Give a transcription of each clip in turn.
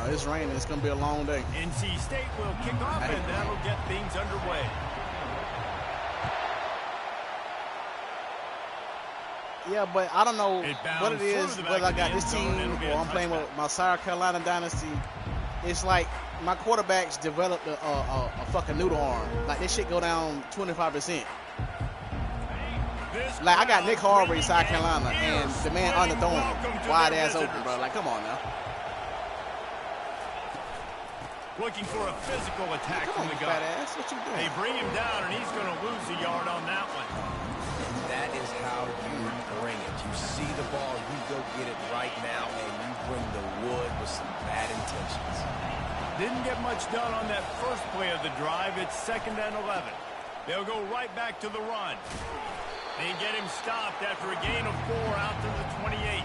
It's raining. It's going to be a long day. NC State will kick off, and that'll get things underway. Yeah, but I don't know what it is, whether I got this team or I'm playing with my South Carolina Dynasty. It's like my quarterbacks developed a fucking noodle arm. Like, this shit go down 25%. Like, I got Nick Harvey, South Carolina, and the man underthrowing him. Wide ass open, bro. Like, come on now. Looking for a physical attack from the guy. What you doing? They bring him down, and he's going to lose a yard on that one. That is how you bring it. You see the ball, you go get it right now, and you bring the wood with some bad intentions. Didn't get much done on that first play of the drive. It's 2nd and 11. They'll go right back to the run. They get him stopped after a gain of 4 out to the 28.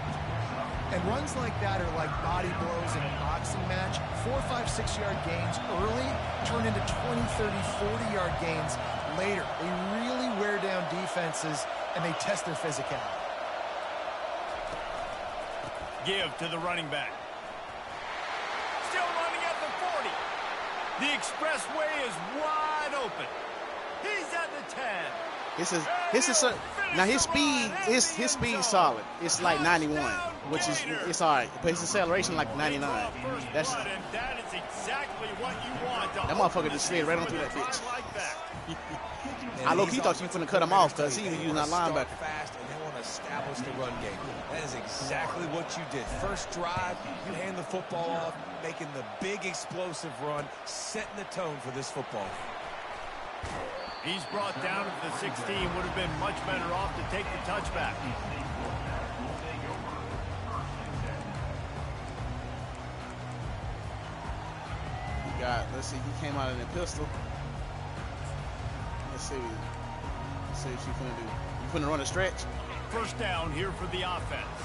And runs like that are like body blows in a boxing match. 4, 5, 6-yard gains early turn into 20, 30, 40-yard gains later. They really wear down defenses, and they test their physicality. Give to the running back. Still running at the 40. The expressway is wide open. He's at the 10. Now his speed solid. It's like 91, which is it's all right. But his acceleration like 99. That is exactly what you want. That motherfucker just slid right on through that bitch. I low-key thought you were going to cut him off because he was using that linebacker. Fast, and they want to establish the run game. That is exactly what you did. First drive, you hand the football off, making the big explosive run, setting the tone for this football. He's brought down to the 16. Would have been much better off to take the touchback. Let's see, he came out in a pistol. Let's see what she's gonna do. You finna run a stretch? First down here for the offense.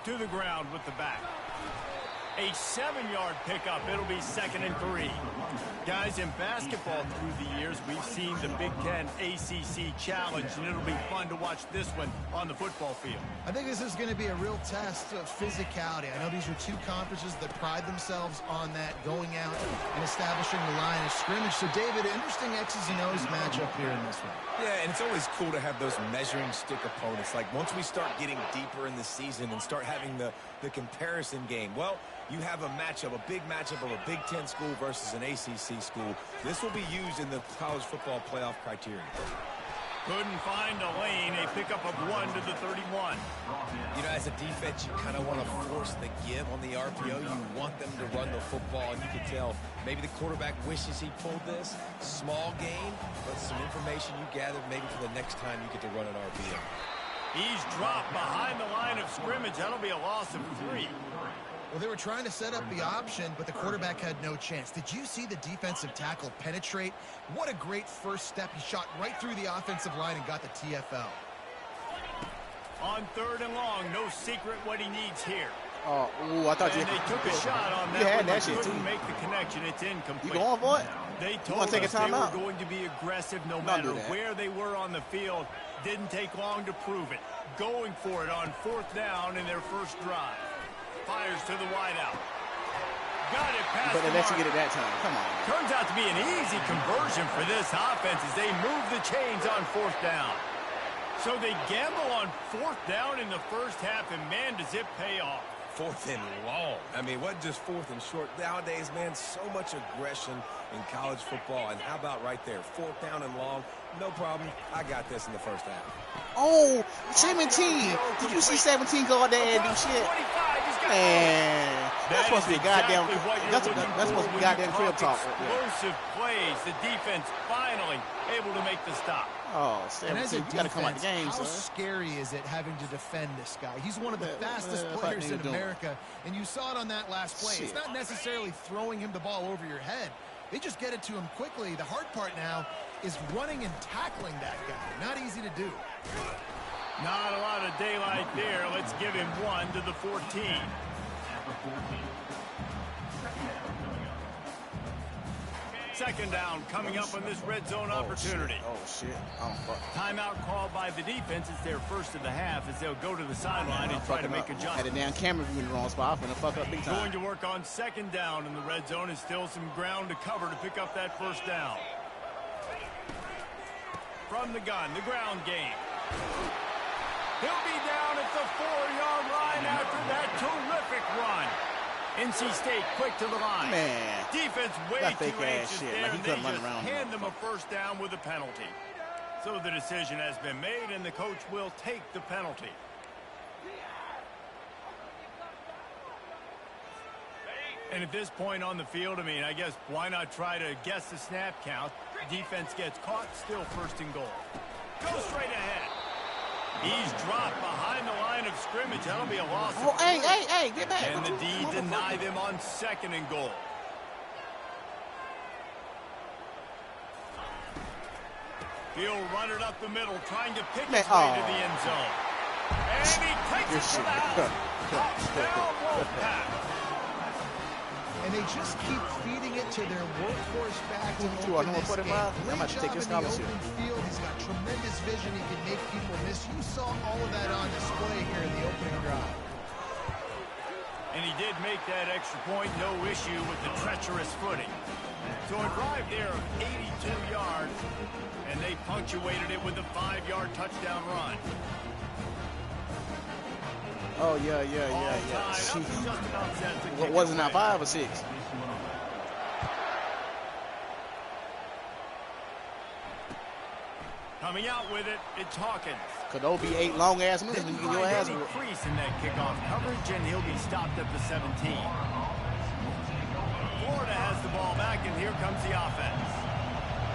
To the ground with the back. A 7-yard pickup. It'll be 2nd and 3. Guys, in basketball through the years, we've seen the Big Ten ACC Challenge, and it'll be fun to watch this one on the football field. I think this is going to be a real test of physicality. I know these are two conferences that pride themselves on that, going out and establishing the line of scrimmage. So, David, interesting X's and O's matchup here in this one. Yeah, and it's always cool to have those measuring stick opponents. Like, once we start getting deeper in the season and start having the comparison game, well, you have a matchup, a big matchup of a Big Ten school versus an ACC school. This will be used in the college football playoff criteria. Couldn't find a lane. A pickup of 1 to the 31. You know, as a defense, you kind of want to force the give on the RPO. You want them to run the football, and you can tell maybe the quarterback wishes he pulled this. Small gain, but some information you gather maybe for the next time you get to run an RPO. He's dropped behind the line of scrimmage. That'll be a loss of 3. Well, they were trying to set up the option, but the quarterback had no chance. Did you see the defensive tackle penetrate? What a great first step. He shot right through the offensive line and got the TFL. On 3rd and long, no secret what he needs here. Oh, I thought they took a shot on that. You had that shit too. Couldn't make the connection. It's incomplete. You going for it? They told us they were going to be aggressive no matter where they were on the field. Didn't take long to prove it. Going for it on 4th down in their first drive. Fires to the wideout. Got it past But they let you get it that time. Come on. Turns out to be an easy conversion for this offense as they move the chains on 4th down. So they gamble on 4th down in the first half, and man, does it pay off. 4th and long. I mean, what just 4th and short? Nowadays, man, so much aggression in college football. And how about right there? 4th down and long. No problem. I got this in the first half. Oh, 17. Did you see 17 go out there and do shit? Man, that's supposed to be a goddamn. That's supposed to be goddamn crib talk. Explosive plays. The defense finally able to make the stop. Oh, 17. You got to come out the game, how son. scary is it having to defend this guy? He's one of the fastest players in America, and you saw it on that last play. It's not necessarily throwing him the ball over your head. They just get it to him quickly. The hard part now is running and tackling that guy. Not easy to do. Not a lot of daylight there. Let's give him 1 to the 14. Second down coming up on this red zone opportunity. Oh, shit. Timeout called by the defense. It's their first of the half as they'll go to the sideline and try to make adjustments. Had a damn camera view in the wrong spot. I'm finna fuck up big time. Going to work on second down in the red zone and still some ground to cover to pick up that first down. From the gun, the ground game. He'll be down at the 4-yard line after that terrific run. NC State quick to the line. Man. Defense way too anxious shit. there, Like he and they couldn't run just around hand them a first down with a penalty. So the decision has been made, and the coach will take the penalty. And at this point on the field, I mean, I guess why not try to guess the snap count? Defense gets caught, still first and goal. Go straight ahead. He's dropped behind the line of scrimmage. That'll be a loss. Oh, hey, get back. And the D deny them on second and goal. He'll run it up the middle, trying to pick his way to the end zone. And he takes it to the house. Touchdown, Wolfpack. And they just keep feeding it to their workhorse back to open this game. I'm about to take his scholarship. Field. He's got tremendous vision. He can make people miss. You saw all of that on display here in the opening drive. And he did make that extra point, no issue with the treacherous footing. So a drive there of 82 yards, and they punctuated it with a 5-yard touchdown run. Oh, yeah. What wasn't that 5 or 6? Coming out with it, it's Hawkins. Could those be 8 long-ass minutes when you get your ass whipped? Increase in that kickoff coverage, and he'll be stopped at the 17. Florida has the ball back, and here comes the offense.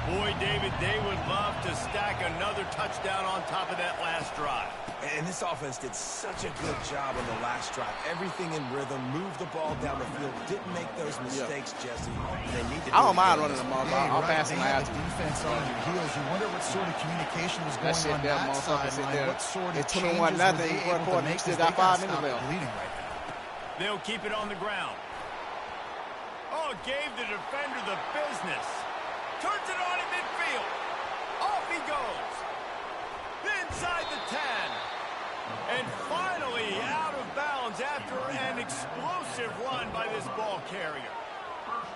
Boy, David, they would love to stack another touchdown on top of that last drive. And this offense did such a good job on the last drive. Everything in rhythm, moved the ball down the field, didn't make those mistakes, Jesse. They need to. I don't mind running the ball. I'll pass him out. Defense on your heels. You wonder what sort of communication was going on that sideline. What sort of changes were they able to make? Still got 5 minutes left. Bleeding right now. They'll keep it on the ground. Oh, gave the defender the business. Turns it on in midfield. Off he goes. Inside the 10. And finally out of bounds after an explosive run by this ball carrier.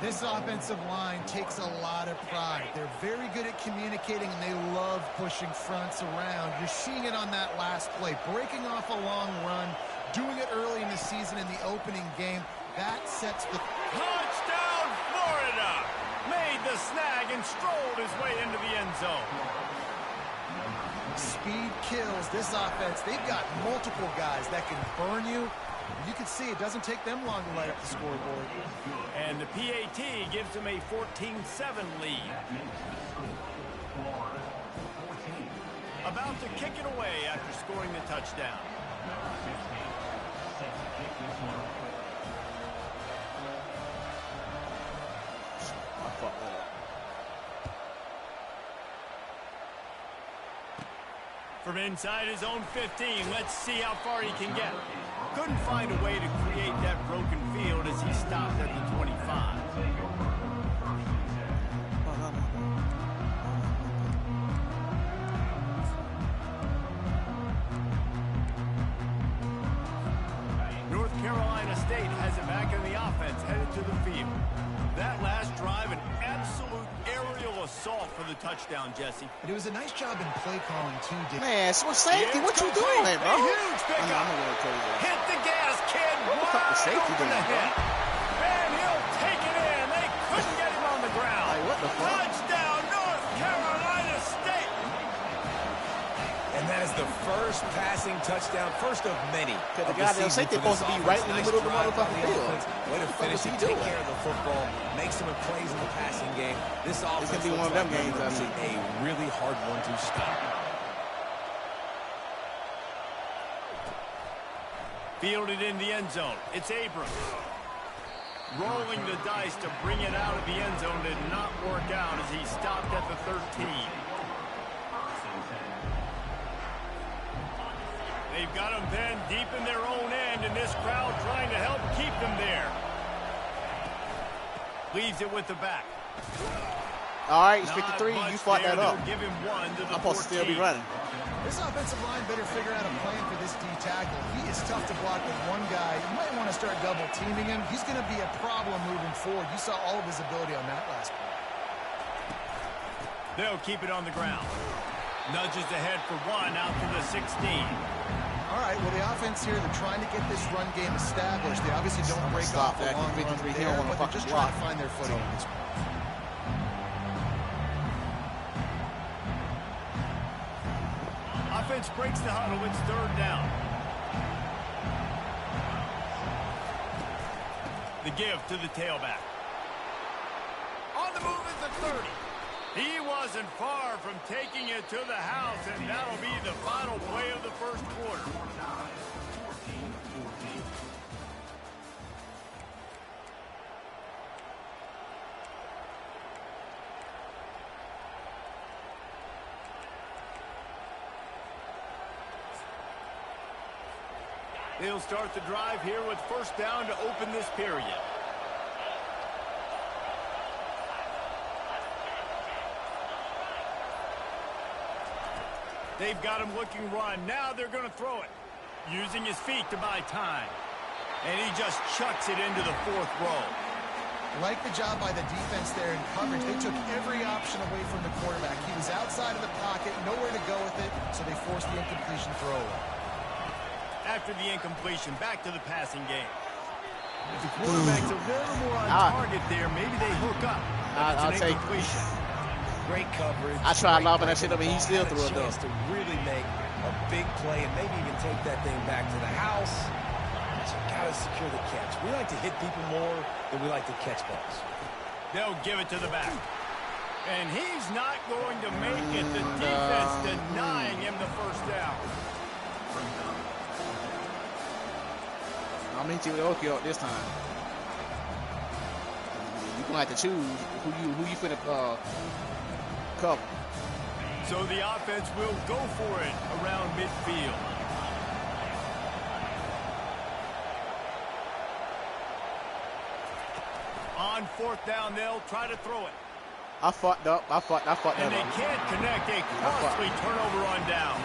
This offensive line takes a lot of pride. They're very good at communicating, and they love pushing fronts around. You're seeing it on that last play. Breaking off a long run, doing it early in the season in the opening game. That sets the... Touchdown, Florida! Made the snag and strolled his way into the end zone. Speed kills this offense. They've got multiple guys that can burn you. You can see it doesn't take them long to light up the scoreboard. And the PAT gives them a 14-7 lead. About to kick it away after scoring the touchdown. From inside his own 15, let's see how far he can get. Couldn't find a way to create that broken field as he stopped at the 25. North Carolina State has it back in the offense, headed to the field. That last drive, an absolute aerial assault for the touchdown, Jesse. But it was a nice job in play calling, too, Dick. Man, so safety, what you doing, man, bro? Huge pickup. Hit the gas, kid. What the fuck is safety doing, bro? And he'll take it in. They couldn't get him on the ground. Like, what the fuck? Touchdown, North Carolina State. And that is the first passing touchdown, first of many. The goddamn safety supposed to be right in the middle of the motherfucking field. Way to finish and take care of the football, make some plays in the passing game. This offense is going to be one of them games, I see. A really hard one to stop. Fielded in the end zone. It's Abrams. Rolling the dice to bring it out of the end zone did not work out as he stopped at the 13. They've got them then deep in their own end, and this crowd trying to help keep them there. Leaves it with the back. All right, it's 53. You fought that up. Give him one to the I'm supposed to still be running. This offensive line better figure out a plan for this D tackle. He is tough to block with one guy. You might want to start double teaming him. He's going to be a problem moving forward. You saw all of his ability on that last play. They'll keep it on the ground. Nudges ahead for one out to the 16. All right, well, the offense here, they're trying to get this run game established. They obviously don't break off a long run there, but they're just trying to find their footing on this one. Offense breaks the huddle. It's third down. The give to the tailback. On the move is the 30. He wasn't far from taking it to the house, and that'll be the final play of the first quarter. They'll start the drive here with first down to open this period. They've got him looking run. Now they're going to throw it. Using his feet to buy time. And he just chucks it into the fourth row. Like the job by the defense there in coverage. They took every option away from the quarterback. He was outside of the pocket, nowhere to go with it, so they forced the incompletion throw away. After the incompletion, back to the passing game. If the quarterback's a little more on target there, maybe they hook up. I'll take incompletion. Great coverage. I tried lobbing that shit up, and he still threw it though. To really make a big play and maybe even take that thing back to the house. But you gotta secure the catch. We like to hit people more than we like to catch balls. They'll give it to the back. And he's not going to make it. The defense denying him the first down. I'm into the Okio this time. You're gonna have to choose who you finna cover. So the offense will go for it around midfield. On fourth down, they'll try to throw it. I fucked up. I fucked that And they up. can't connect. A costly turnover on down.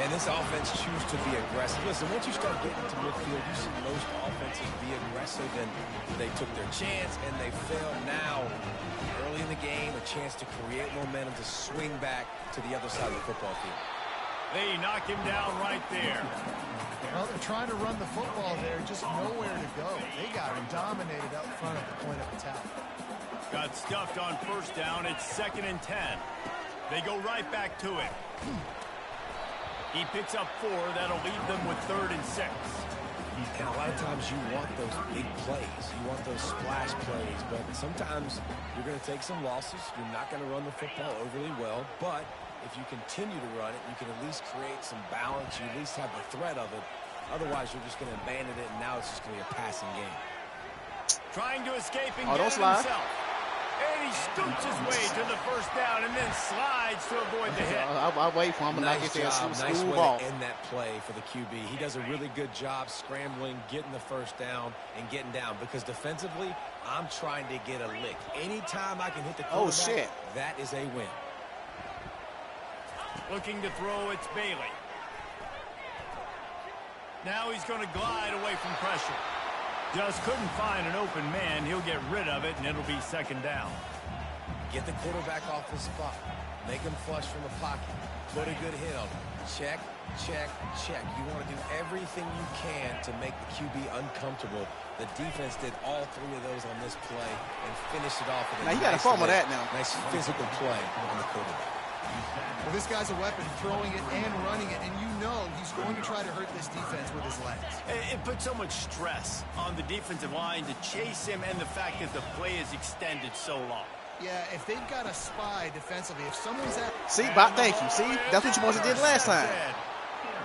And this offense chooses to be aggressive. Listen, once you start getting to midfield, you see most offenses be aggressive, and they took their chance, and they failed now. Early in the game, a chance to create momentum to swing back to the other side of the football field. They knock him down right there. Well, they're trying to run the football there, just nowhere to go. They got him dominated up front at the point of attack. Got stuffed on first down. It's 2nd and 10. They go right back to it. He picks up 4. That'll leave them with 3rd and 6. And a lot of times you want those big plays. You want those splash plays. But sometimes you're going to take some losses. You're not going to run the football overly well. But if you continue to run it, you can at least create some balance. You at least have the threat of it. Otherwise, you're just going to abandon it, and now it's just going to be a passing game. Trying to escape and don't get it slide. himself. And he scoots his way to the first down and then slides to avoid the hit. I'll wait for him and Nice get job. there. Nice way Ball. to end that play for the QB. He does a really good job scrambling, getting the first down, and getting down. Because defensively, I'm trying to get a lick. Anytime I can hit the quarterback, that is a win. Looking to throw, it's Bailey. Now he's going to glide away from pressure. Just couldn't find an open man. He'll get rid of it, and it'll be 2nd down. Get the quarterback off the spot. Make him flush from the pocket. Put a good hit on him. Check, check, check. You want to do everything you can to make the QB uncomfortable. The defense did all 3 of those on this play and finished it off with a Now, you got to fumble that now. Nice physical play on the quarterback. Well, this guy's a weapon, throwing it and running it, and you know he's going to try to hurt this defense with his legs. It puts so much stress on the defensive line to chase him, and the fact that the play is extended so long. Yeah, if they've got a spy defensively, if someone's at... See, Bob, thank you. See, that's what you supposed to did last time.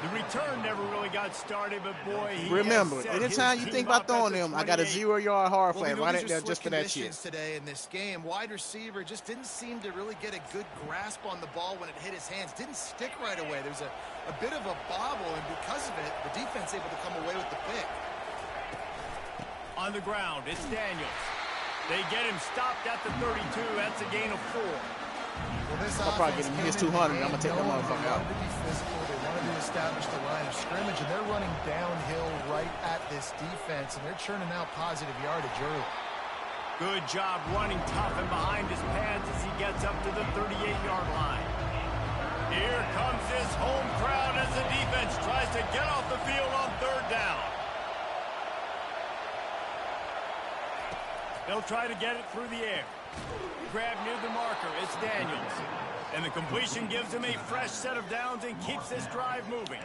The return never really got started, but boy, remember, anytime you think about throwing them, I got a 0-yard hard flag right there just for that shit. Today in this game, wide receiver just didn't seem to really get a good grasp on the ball when it hit his hands. Didn't stick right away. There's a bit of a bobble, and because of it, the defense able to come away with the pick. On the ground, it's Daniels. They get him stopped at the 32. That's a gain of 4. Well, this I'll probably get him his 200. I'm going to take that motherfucker out. They wanted to be physical. They wanted to establish the line of scrimmage, and they're running downhill right at this defense, and they're churning out positive yardage early. Good job running tough and behind his pads as he gets up to the 38-yard line. Here comes his home crowd as the defense tries to get off the field on 3rd down. They'll try to get it through the air. Grab near the marker. It's Daniels. And the completion gives him a fresh set of downs and keeps this drive moving.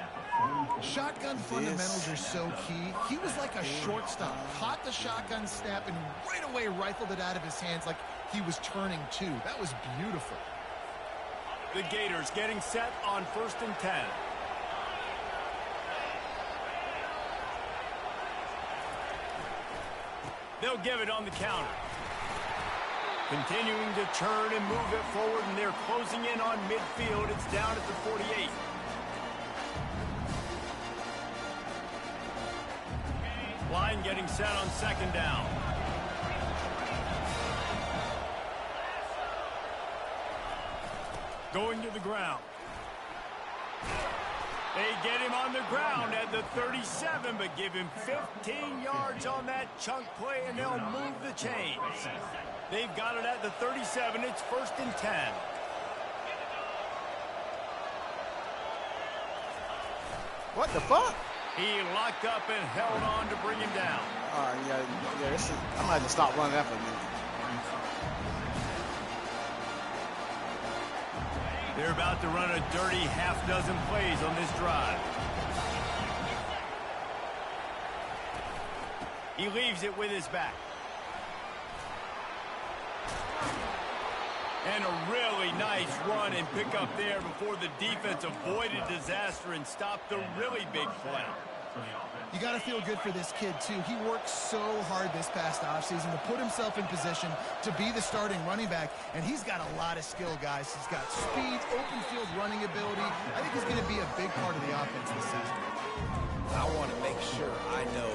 Shotgun fundamentals are so key. He was like a shortstop. Caught the shotgun snap and right away rifled it out of his hands like he was turning 2. That was beautiful. The Gators getting set on 1st and 10. They'll give it on the counter. Continuing to turn and move it forward, and they're closing in on midfield. It's down at the 48. Line getting set on 2nd down. Going to the ground. They get him on the ground at the 37, but give him 15 yards on that chunk play, and they'll move the chains. They've got it at the 37. It's 1st and 10. What the fuck? He locked up and held on to bring him down. All right, yeah, I'm going to have to stop running that for a minute. They're about to run a dirty half-dozen plays on this drive. He leaves it with his back. And a really nice run and pick up there before the defense avoided disaster and stopped the really big play. You got to feel good for this kid, too. He worked so hard this past offseason to put himself in position to be the starting running back, and he's got a lot of skill, guys. He's got speed, open field running ability. I think he's going to be a big part of the offense this season. I want to make sure I know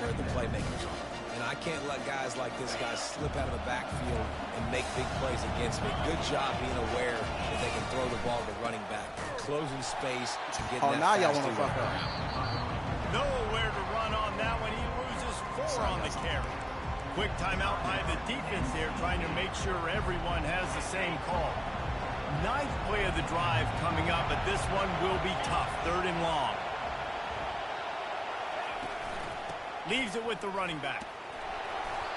where the playmakers are. And I can't let guys like this guy slip out of the backfield and make big plays against me. Good job being aware that they can throw the ball to the running back, closing space to get that now y'all want fast to fuck up. Nowhere to run on that one. He loses 4 on the carry. Quick timeout by the defense there, trying to make sure everyone has the same call. 9th play of the drive coming up, but this one will be tough. 3rd and long. Leaves it with the running back.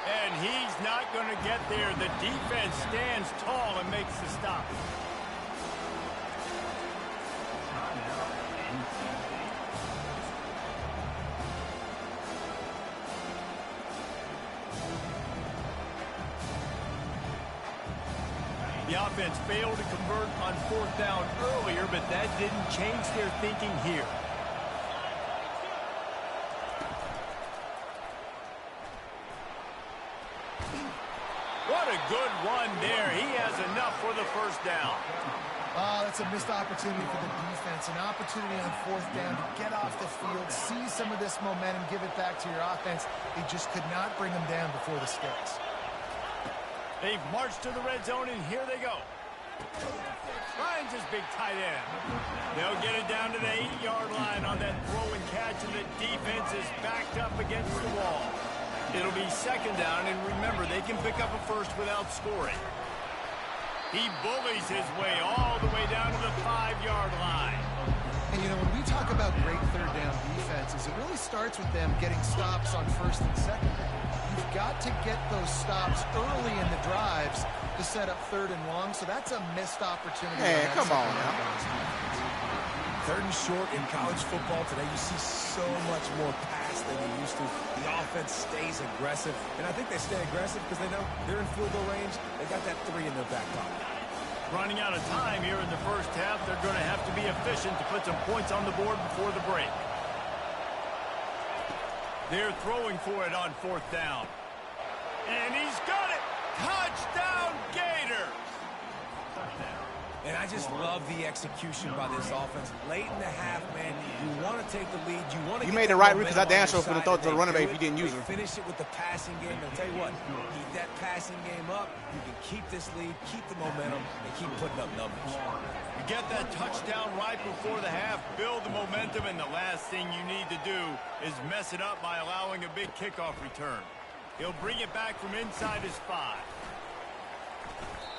And he's not going to get there. The defense stands tall and makes the stop. The offense failed to convert on 4th down earlier, but that didn't change their thinking here. What a good run there. He has enough for the 1st down. Oh, that's a missed opportunity for the defense. An opportunity on 4th down to get off the field, see some of this momentum, give it back to your offense. They just could not bring them down before the sticks. They've marched to the red zone, and here they go. Finds his big tight end. They'll get it down to the 8-yard line on that throw and catch, and the defense is backed up against the wall. It'll be 2nd down, and remember, they can pick up a first without scoring. He bullies his way all the way down to the 5-yard line. And, you know, when we talk about great 3rd down defenses, it really starts with them getting stops on 1st and 2nd down. You've got to get those stops early in the drives to set up 3rd and long, so that's a missed opportunity. Hey, come on now. 3rd and short in college football today, you see so much more pass than you used to. The offense stays aggressive, and I think they stay aggressive because they know they're in field goal range. They got that 3 in their back pocket. Running out of time here in the 1st half, they're going to have to be efficient to put some points on the board before the break. They're throwing for it on 4th down. And he's got it! Touchdown, Gators! And I just love the execution by this offense. Late in the half, man, you want to take the lead. You made the right read because I damn sure could have thought to the running back if you didn't use him. Finish it with the passing game. I'll tell you what, keep that passing game up. You can keep this lead, keep the momentum, and keep putting up numbers. You get that touchdown right before the half, build the momentum, and the last thing you need to do is mess it up by allowing a big kickoff return. He'll bring it back from inside his 5.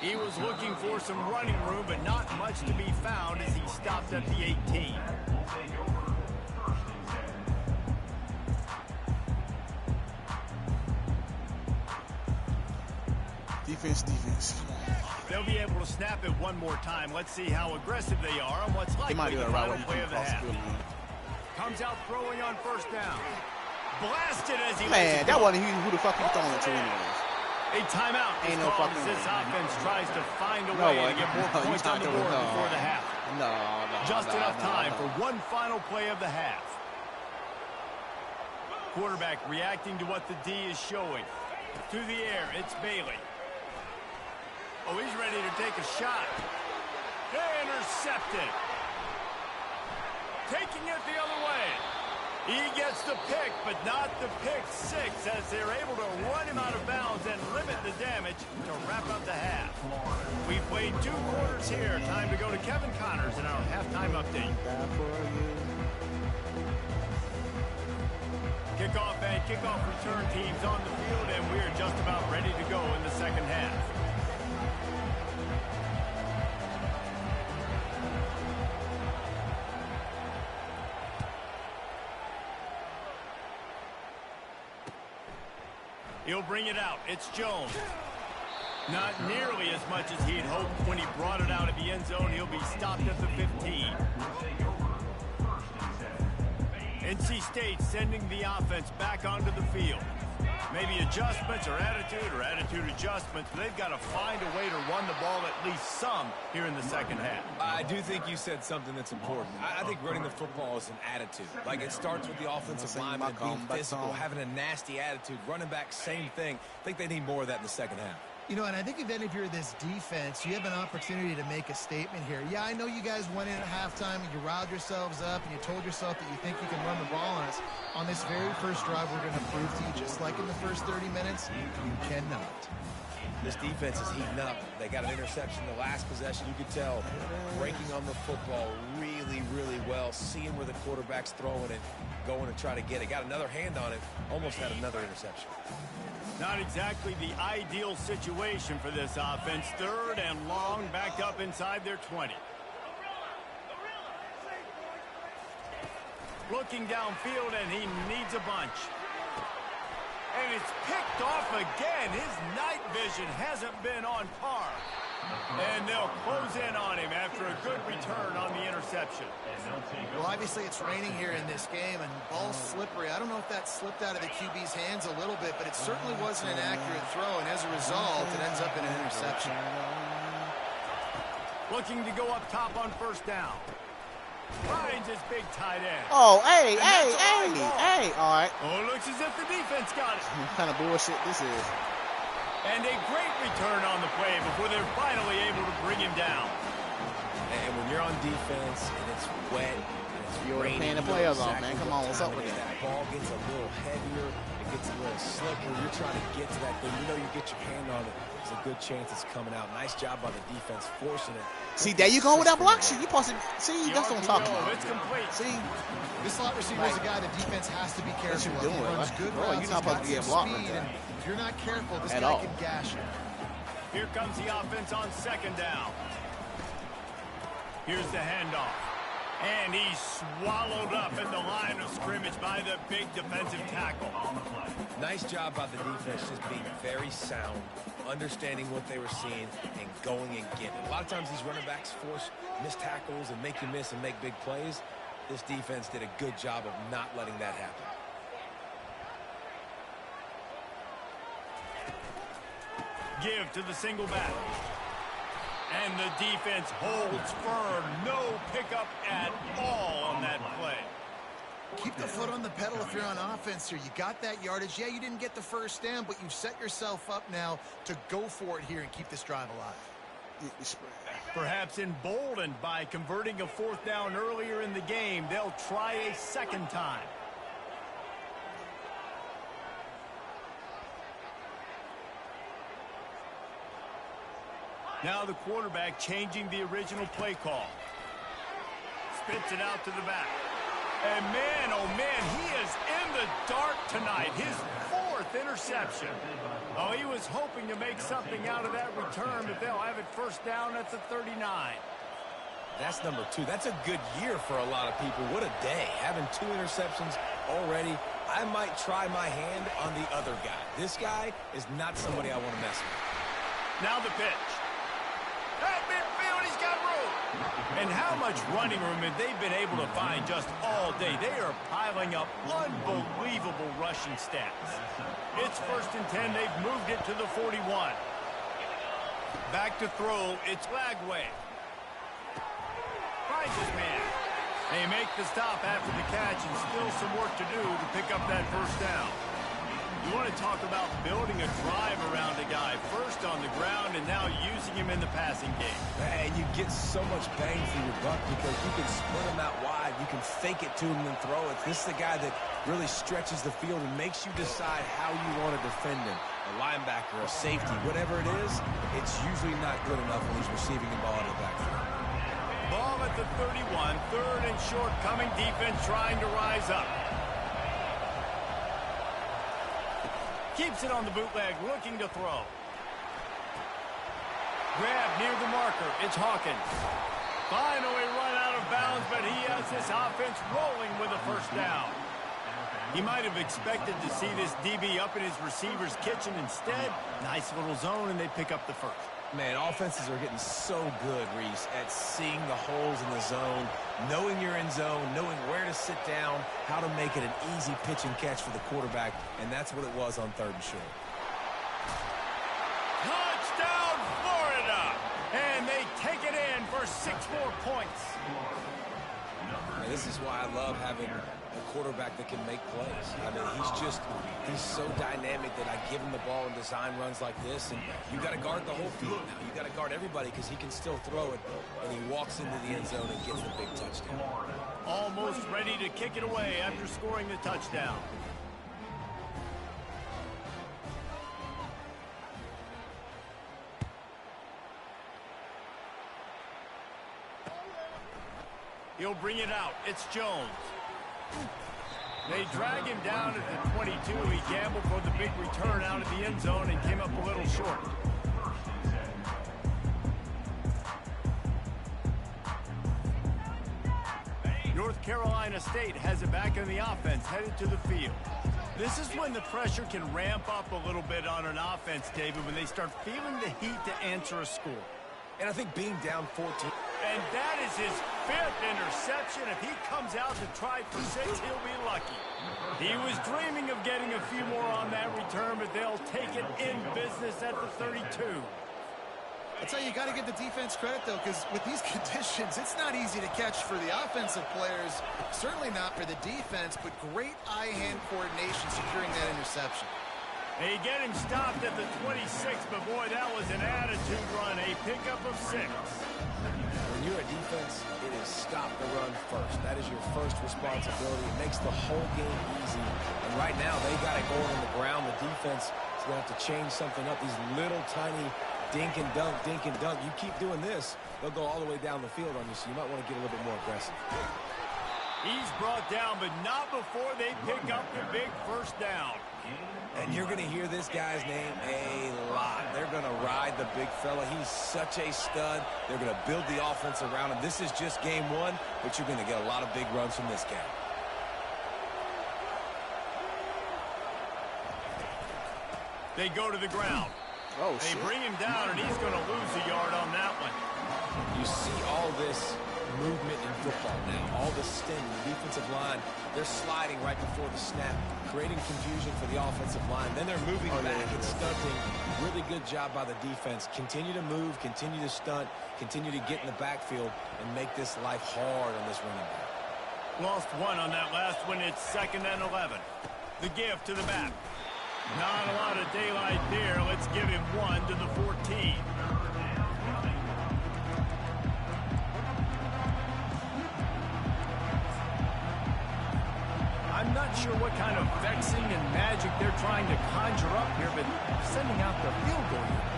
He was looking for some running room, but not much to be found as he stopped at the 18. Defense. They'll be able to snap it one more time. Let's see how aggressive they are on what's likely the final play of the half. Comes out throwing on first down. Blasted as he Man, that wasn't who the fuck he throwing it to anyways. A timeout ain't no fucking as this offense tries to find a way to get more points on the board before the half. Just enough time for one final play of the half. Quarterback reacting to what the D is showing. To the air, it's Bailey. Oh, he's ready to take a shot. Intercepted. Taking it the other way. He gets the pick, but not the pick 6 as they're able to run him out of bounds and limit the damage to wrap up the half. We played 2 quarters here. Time to go to Kevin Connors in our halftime update. Kickoff and kickoff return teams on the field, and we're just about ready to go in the second half. He'll bring it out. It's Jones. Not nearly as much as he'd hoped when he brought it out of the end zone. He'll be stopped at the 15. NC State sending the offense back onto the field. Maybe adjustments or attitude adjustments. But they've got to find a way to run the ball at least some here in the second half. I do think you said something that's important. I think running the football is an attitude. Like, it starts with the offensive lineman being physical, having a nasty attitude. Running back, same thing. I think they need more of that in the second half. You know, and I think if you're this defense, you have an opportunity to make a statement here. Yeah, I know you guys went in at halftime and you riled yourselves up and you told yourself that you think you can run the ball on us. On this very first drive, we're going to prove to you, just like in the first 30 minutes, you cannot. This defense is heating up. They got an interception the last possession. You could tell breaking on the football really, really well, seeing where the quarterback's throwing it, going to try to get it. Got another hand on it, almost had another interception. Not exactly the ideal situation for this offense. 3rd and long, backed up inside their 20. Looking downfield, and he needs a bunch. And it's picked off again. His night vision hasn't been on par. And they'll close in on him after a good return on the interception. Well, obviously it's raining here in this game, and ball's slippery. I don't know if that slipped out of the QB's hands a little bit, but it certainly wasn't an accurate throw, and as a result, it ends up in an interception. Looking to go up top on first down. Finds his big tight end. Oh, hey, all right. Oh, looks as if the defense got it. What kind of bullshit this is? And a great return on the play before they're finally able to bring him down. And when you're on defense and it's wet and it's raining, paying the players off, man. Come on, what's up with that? That ball gets a little heavier, it gets a little slippery. You're trying to get to that thing. You know you get your hand on it. There's a good chance it's coming out. Nice job by the defense forcing it. See, there you go with that block shit. You supposed to see. That's what I'm talking about. It's complete. See, this slot receiver is a guy the defense has to be careful of. He runs good routes. You're not supposed to get blocked like that. If you're not careful, this At guy all. can gash you. Here comes the offense on second down. Here's the handoff. And he's swallowed up at the line of scrimmage by the big defensive tackle. Nice job by the defense, just being very sound, understanding what they were seeing, and going and getting it. A lot of times these running backs force missed tackles and make you miss and make big plays. This defense did a good job of not letting that happen. Give to the single back. And the defense holds firm. No pickup at all on that play. Keep the foot on the pedal if you're on offense here. You got that yardage. Yeah, you didn't get the first down, but you've set yourself up now to go for it here and keep this drive alive. Perhaps emboldened by converting a 4th down earlier in the game, they'll try a second time. Now the quarterback changing the original play call. Spits it out to the back. And man, oh man, he is in the dark tonight. His 4th interception. Oh, he was hoping to make something out of that return, but they'll have it 1st down at the 39. That's number 2. That's a good year for a lot of people. What a day. Having 2 interceptions already. I might try my hand on the other guy. This guy is not somebody I want to mess with. Now the pitch. At midfield, he's got room. And how much running room have they been able to find just all day? They are piling up unbelievable rushing stats. It's 1st and 10. They've moved it to the 41. Back to throw. It's Lagway. Finds his man. They make the stop after the catch, and still some work to do to pick up that 1st down. You want to talk about building a drive around a guy, first on the ground and now using him in the passing game. And you get so much bang for your buck because you can split him out wide. You can fake it to him and throw it. This is the guy that really stretches the field and makes you decide how you want to defend him. A linebacker, a safety, whatever it is, it's usually not good enough when he's receiving the ball in the backfield. Ball at the 31, 3rd and short, coming defense trying to rise up. Keeps it on the bootleg, looking to throw. Grab near the marker. It's Hawkins. Finally run out of bounds, but he has this offense rolling with a 1st down. He might have expected to see this DB up in his receiver's kitchen. Instead, nice little zone, and they pick up the 1st. Man, offenses are getting so good, Reese, at seeing the holes in the zone, knowing you're in zone, knowing where to sit down, how to make it an easy pitch and catch for the quarterback, and that's what it was on 3rd and short. Touchdown, Florida! And they take it in for 6 more points. Man, this is why I love having a quarterback that can make plays. I mean, he's so dynamic that I give him the ball and design runs like this, and you got to guard the whole field now. You got to guard everybody because he can still throw it, and he walks into the end zone and gets the big touchdown. Almost ready to kick it away after scoring the touchdown. He'll bring it out. It's Jones. They drag him down at the 22. He gambled for the big return out of the end zone and came up a little short. North Carolina State has it back in the offense, headed to the field. This is when the pressure can ramp up a little bit on an offense, David, when they start feeling the heat to answer a score. And I think being down 14. And that is his 5th interception. If he comes out to try for 6, he'll be lucky. He was dreaming of getting a few more on that return, but they'll take it in business at the 32. I'll tell you, you got to give the defense credit, though, because with these conditions, it's not easy to catch for the offensive players. Certainly not for the defense, but great eye-hand coordination securing that interception. They get him stopped at the 26, but boy, that was an attitude run, a pickup of 6. When you're a defense, it is stop the run first. That is your first responsibility. It makes the whole game easy. And right now, they got it going on the ground. The defense is going to have to change something up. These little tiny dink and dunk, dink and dunk. You keep doing this, they'll go all the way down the field on you, so you might want to get a little bit more aggressive. He's brought down, but not before they pick up the big 1st down. And you're going to hear this guy's name a lot. They're going to ride the big fella. He's such a stud. They're going to build the offense around him. This is just game 1, but you're going to get a lot of big runs from this guy. They go to the ground. Oh, they bring him down, and he's going to lose a yard on that one. You see all this movement in football now. All the sting, the defensive line, they're sliding right before the snap, creating confusion for the offensive line. Then they're moving back and stunting. Really good job by the defense. Continue to move, continue to stunt, continue to get in the backfield, and make this life hard on this running back. Lost 1 on that last one. It's 2nd and 11. The give to the back. Not a lot of daylight there. Let's give him 1 to the 14. Not sure what kind of vexing and magic they're trying to conjure up here, but sending out the field goal unit.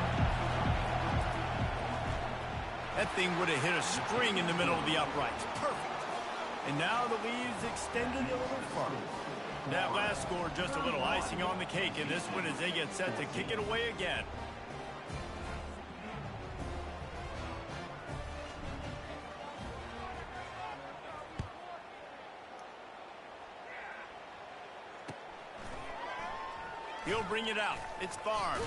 That thing would have hit a string in the middle of the uprights. Perfect. And now the lead's extended a little further. That last score just a little icing on the cake in this one as they get set to kick it away again. He'll bring it out. It's Barnes.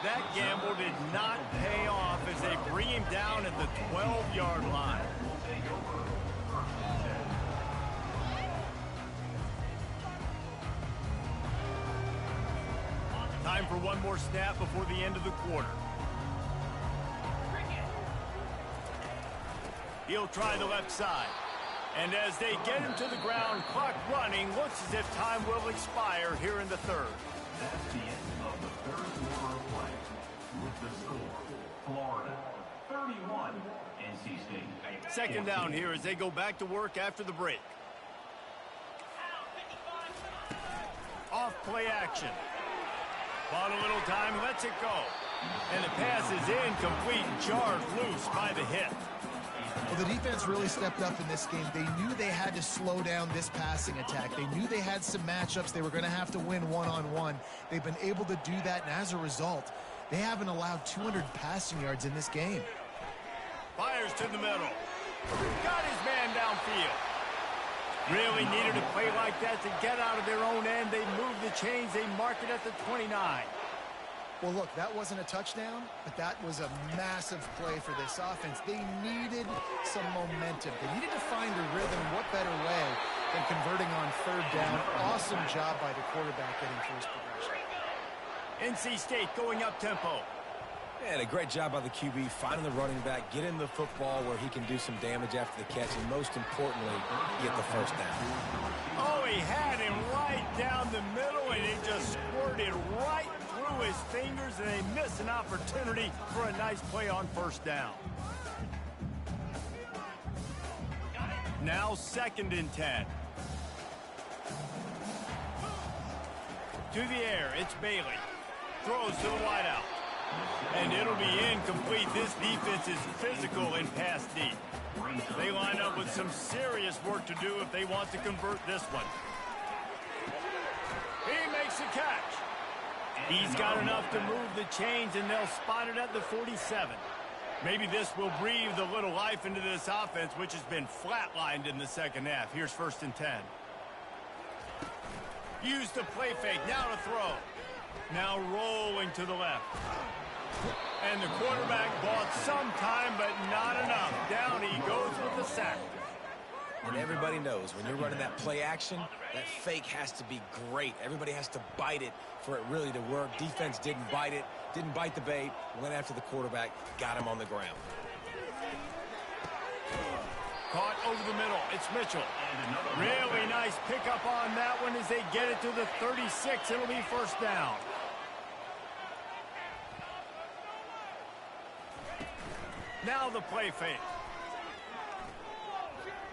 That gamble did not pay off as they bring him down at the 12-yard line. Time for one more snap before the end of the quarter. He'll try the left side. And as they get him to the ground, clock running, looks as if time will expire here in the third. That's the end of the third quarter of play. With the score, Florida 31, NC State. Second down here as they go back to work after the break. Off play action. Bought a little time, lets it go. And the pass is incomplete, jarred loose by the hit. Well, the defense really stepped up in this game. They knew they had to slow down this passing attack. They knew they had some matchups they were going to have to win one-on-one. They've been able to do that, and as a result, they haven't allowed 200 passing yards in this game. Fires to the middle. Got his man downfield. Really needed a play like that to get out of their own end. They moved the chains. They mark it at the 29. Well, look, that wasn't a touchdown, but that was a massive play for this offense. They needed some momentum. They needed to find a rhythm. What better way than converting on third down? Awesome job by the quarterback getting through his progression. NC State going up tempo. And a great job by the QB finding the running back, getting the football where he can do some damage after the catch, and most importantly, get the first down. Oh, he had him right down the middle, and it just squirted right through his fingers, and they missed an opportunity for a nice play on first down. Now 2nd and 10. To the air, it's Bailey. Throws to the wideout. And it'll be incomplete. This defense is physical and pass deep. They line up with some serious work to do if they want to convert this one. He makes the catch. He's got enough to move the chains, and they'll spot it at the 47. Maybe this will breathe a little life into this offense, which has been flatlined in the second half. Here's 1st and 10. Use the play fake. Now to throw. Now rolling to the left. And the quarterback bought some time, but not enough. Down he goes with the sack. And everybody knows when you're running that play action, that fake has to be great. Everybody has to bite it for it really to work. Defense didn't bite it, didn't bite the bait, went after the quarterback, got him on the ground. Caught over the middle. It's Mitchell. Really nice pickup on that one as they get it to the 36. It'll be first down. Now the play fake.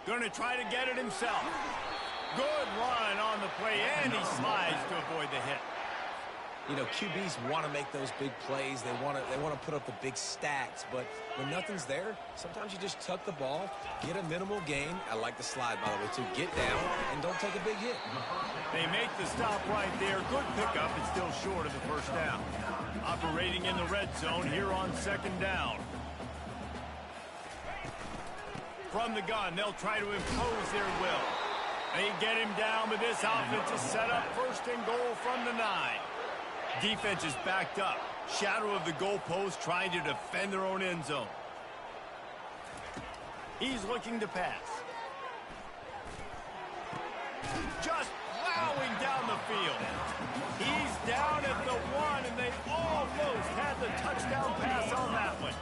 Going to try to get it himself. Good run on the play, and he slides to avoid the hit. You know, QBs want to make those big plays. They want to put up the big stats. But when nothing's there, sometimes you just tuck the ball, get a minimal gain. I like the slide, by the way, too. Get down and don't take a big hit. They make the stop right there. Good pickup. It's still short of the first down. Operating in the red zone here on 2nd down. From the gun, they'll try to impose their will. They get him down, but this offense is set up 1st and goal from the 9. Defense is backed up. Shadow of the goalpost trying to defend their own end zone. He's looking to pass. Just plowing down the field. He's down at the 1, and they almost had the touchdown pass on that one.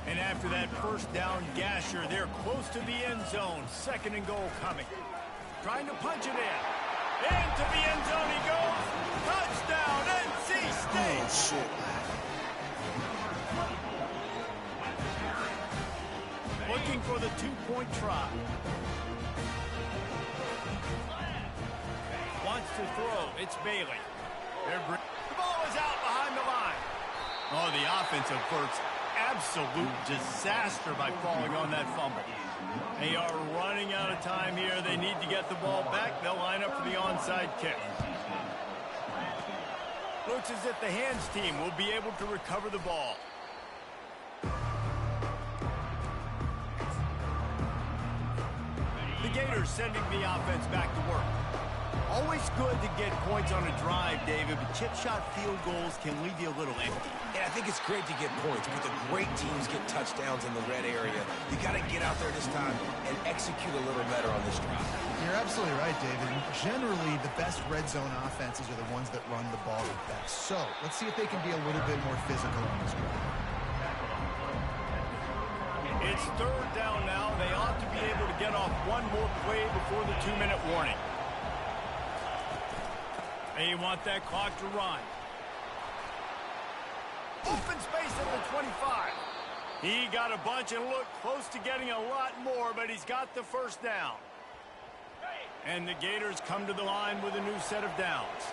And after that first down gasher, they're close to the end zone. 2nd and goal coming. Trying to punch it in. Into the end zone he goes. Touchdown, NC State. Oh, shit. Looking for the 2-point try. to throw. It's Bailey. The ball is out behind the line. Oh, the offense averts absolute disaster by falling on that fumble. They are running out of time here. They need to get the ball back. They'll line up for the onside kick. Looks as if the hands team will be able to recover the ball. The Gators sending the offense back to work. Always good to get points on a drive, David, but chip shot field goals can leave you a little empty. Yeah, I think it's great to get points, but the great teams get touchdowns in the red area. You got to get out there this time and execute a little better on this drive. You're absolutely right, David. Generally, the best red zone offenses are the ones that run the ball the best. So let's see if they can be a little bit more physical on this drive. It's third down now. They ought to be able to get off one more play before the 2-minute warning. They want that clock to run. Open space at the 25. He got a bunch and looked close to getting a lot more, but he's got the first down. And the Gators come to the line with a new set of downs.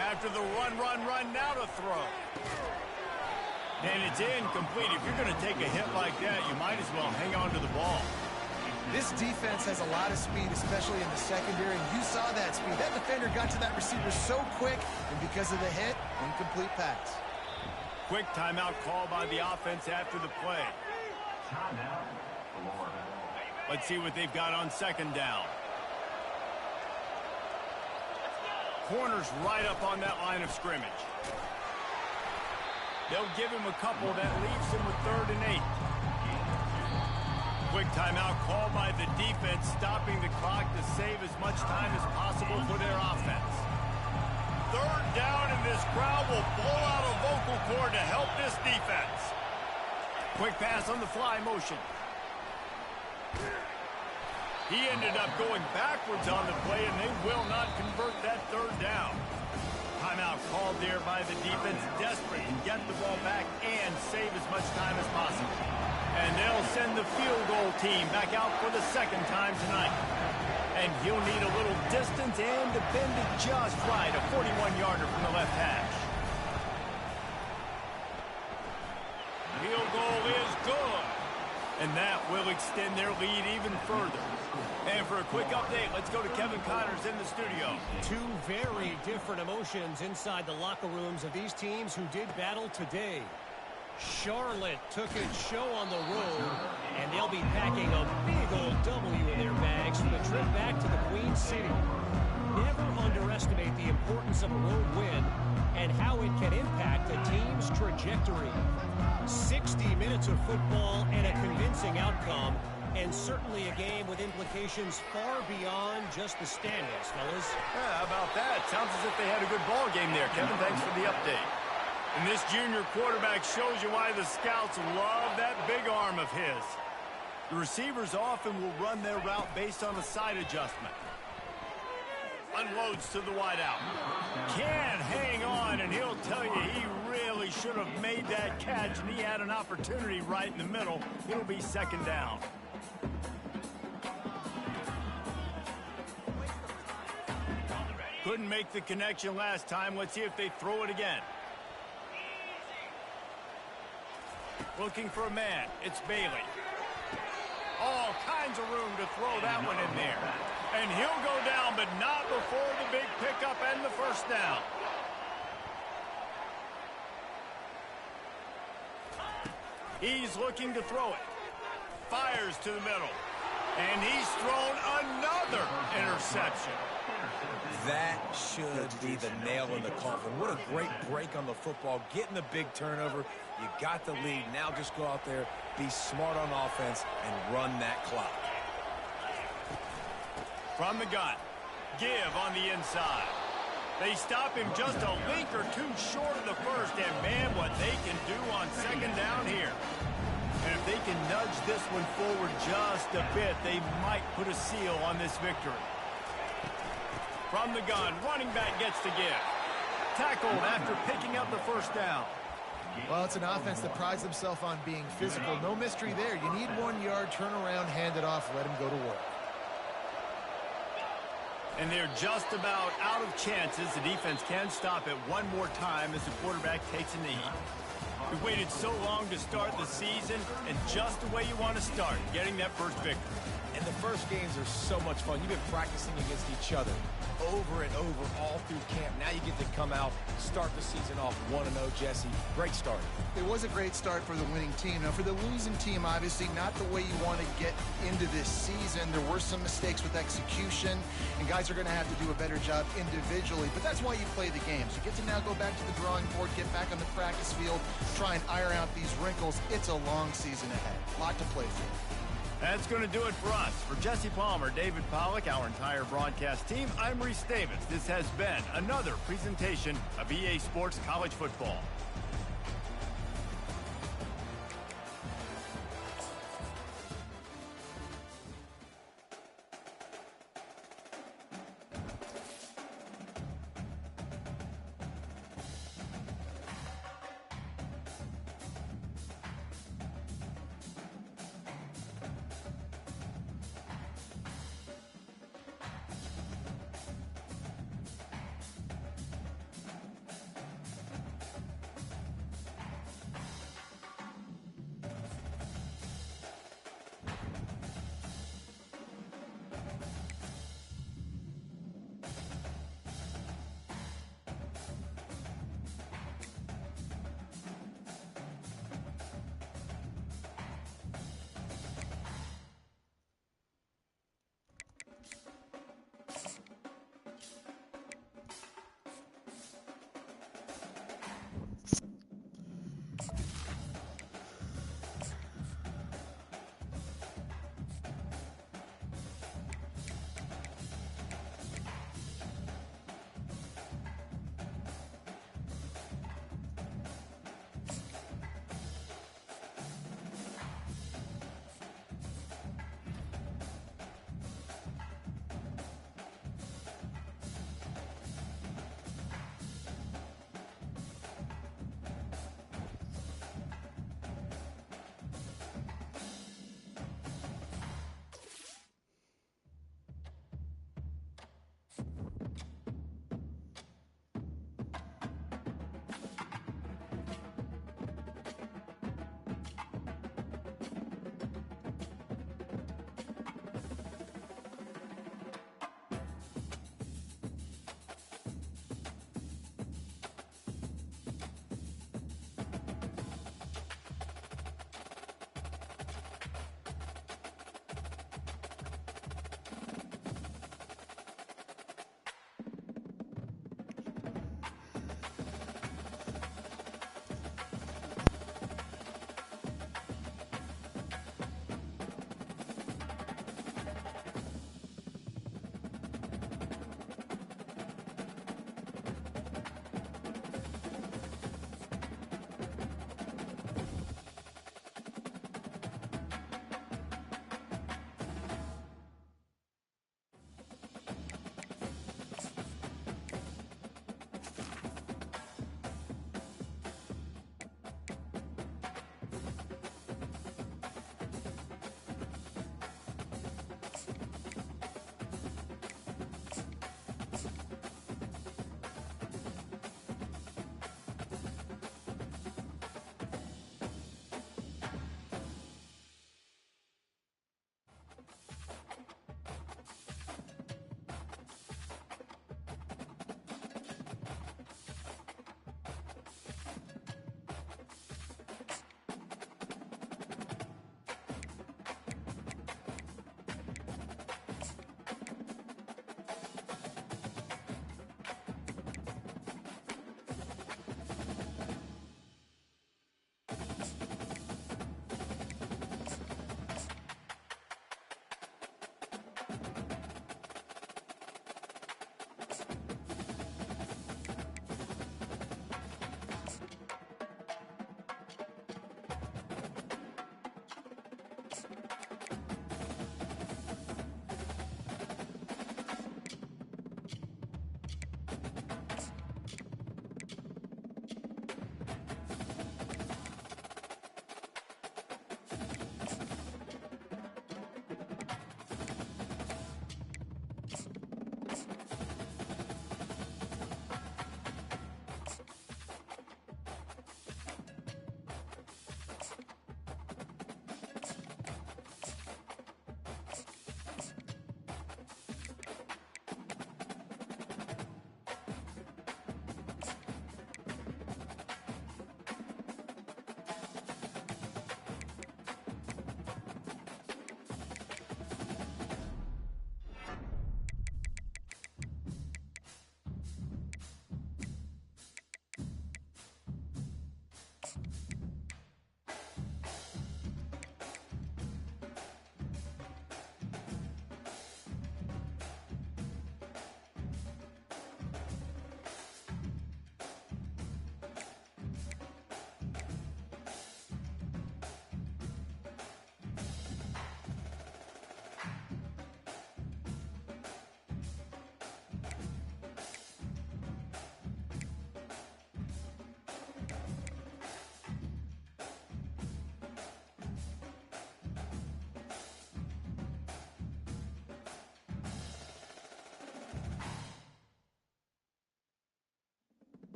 After the run, now to throw. And it's incomplete. If you're going to take a hit like that, you might as well hang on to the ball. This defense has a lot of speed, especially in the secondary, and you saw that speed. That defender got to that receiver so quick, and because of the hit, incomplete pass. Quick timeout call by the offense after the play. Let's see what they've got on second down. Corner's right up on that line of scrimmage. They'll give him a couple that leaves him with 3rd and 8. Quick timeout called by the defense, stopping the clock to save as much time as possible for their offense. 3rd down, and this crowd will blow out a vocal cord to help this defense. Quick pass on the fly motion. He ended up going backwards on the play, and they will not convert that 3rd down. Timeout called there by the defense, desperate to get the ball back and save as much time as possible. And they'll send the field goal team back out for the 2nd time tonight. And he'll need a little distance and to bend it just right, a 41-yarder from the left hash. Field goal is good. And that will extend their lead even further. And for a quick update, let's go to Kevin Connors in the studio. Two very different emotions inside the locker rooms of these teams who did battle today. Charlotte took its show on the road, and they'll be packing a big old W in their bags for the trip back to the Queen City. Never underestimate the importance of a road win and how it can impact a team's trajectory. 60 minutes of football and a convincing outcome, and certainly a game with implications far beyond just the standings, fellas. Yeah, how about that? Sounds as if they had a good ball game there. Kevin, thanks for the update. And this junior quarterback shows you why the scouts love that big arm of his. The receivers often will run their route based on a side adjustment. Unloads to the wideout. Can hang on, and he'll tell you he really should have made that catch, and he had an opportunity right in the middle. It'll be 2nd down. Couldn't make the connection last time. Let's see if they throw it again. Looking for a man. It's Bailey. All kinds of room to throw that one in there. And he'll go down, but not before the big pickup and the 1st down. He's looking to throw it. Fires to the middle. And he's thrown another interception. That should be the nail in the coffin. What a great break on the football. Getting the big turnover. You got the lead. Now just go out there, be smart on offense, and run that clock. From the gun. Give on the inside. They stop him just a link or two short of the 1st, and man, what they can do on 2nd down here. And if they can nudge this one forward just a bit, they might put a seal on this victory. From the gun, running back gets the give. Tackled after picking up the 1st down. Well, it's an offense that prides themselves on being physical. No mystery there. You need 1 yard, turn around, hand it off, let him go to work. And they're just about out of chances. The defense can stop it one more time as the quarterback takes a knee. We waited so long to start the season, and just the way you want to start, getting that first victory. And the first games are so much fun. You've been practicing against each other over and over all through camp. Now you get to come out, start the season off 1-0, Jesse. Great start. It was a great start for the winning team. Now, for the losing team, obviously not the way you want to get into this season. There were some mistakes with execution, and guys are going to have to do a better job individually. But that's why you play the games. You get to now go back to the drawing board, get back on the practice field, try and iron out these wrinkles. It's a long season ahead. A lot to play for. That's going to do it for us. For Jesse Palmer, David Pollack, our entire broadcast team, I'm Reese Davis. This has been another presentation of EA Sports College Football.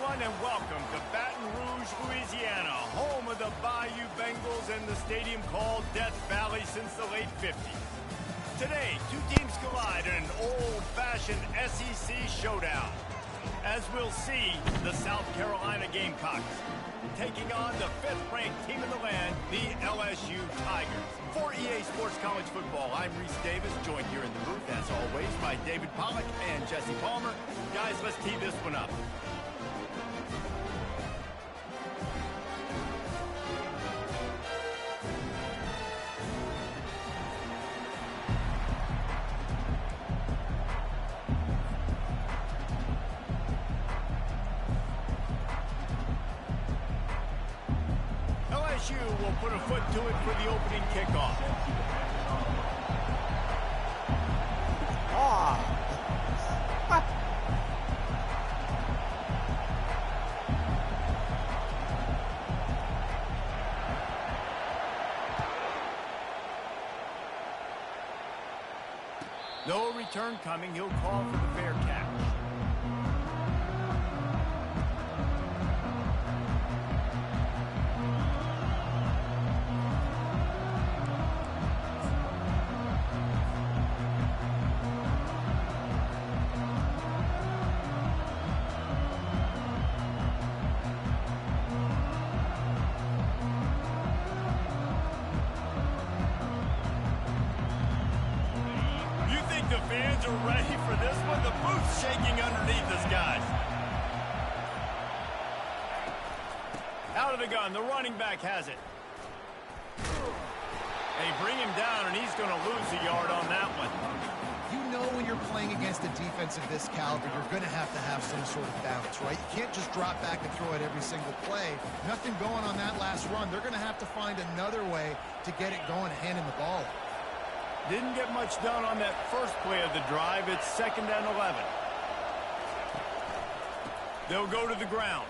everyone, and welcome to Baton Rouge, Louisiana, home of the Bayou Bengals and the stadium called Death Valley since the late 50s. Today, two teams collide in an old-fashioned SEC showdown. As we'll see, the South Carolina Gamecocks taking on the 5th-ranked team in the land, the LSU Tigers. For EA Sports College Football, I'm Reese Davis, joined here in the booth, as always, by David Pollack and Jesse Palmer. Guys, let's tee this one up. LSU will put a foot to it for the opening kickoff. No return coming. He'll call for the fair catch. The fans are ready for this one. The booth's shaking underneath us, guys. Out of the gun, the running back has it. They bring him down, and he's going to lose a yard on that one. You know when you're playing against a defense of this caliber, you're going to have some sort of balance, right? You can't just drop back and throw it every single play. Nothing going on that last run. They're going to have to find another way to get it going, handing the ball. Didn't get much done on that first play of the drive. It's 2nd and 11. They'll go to the ground.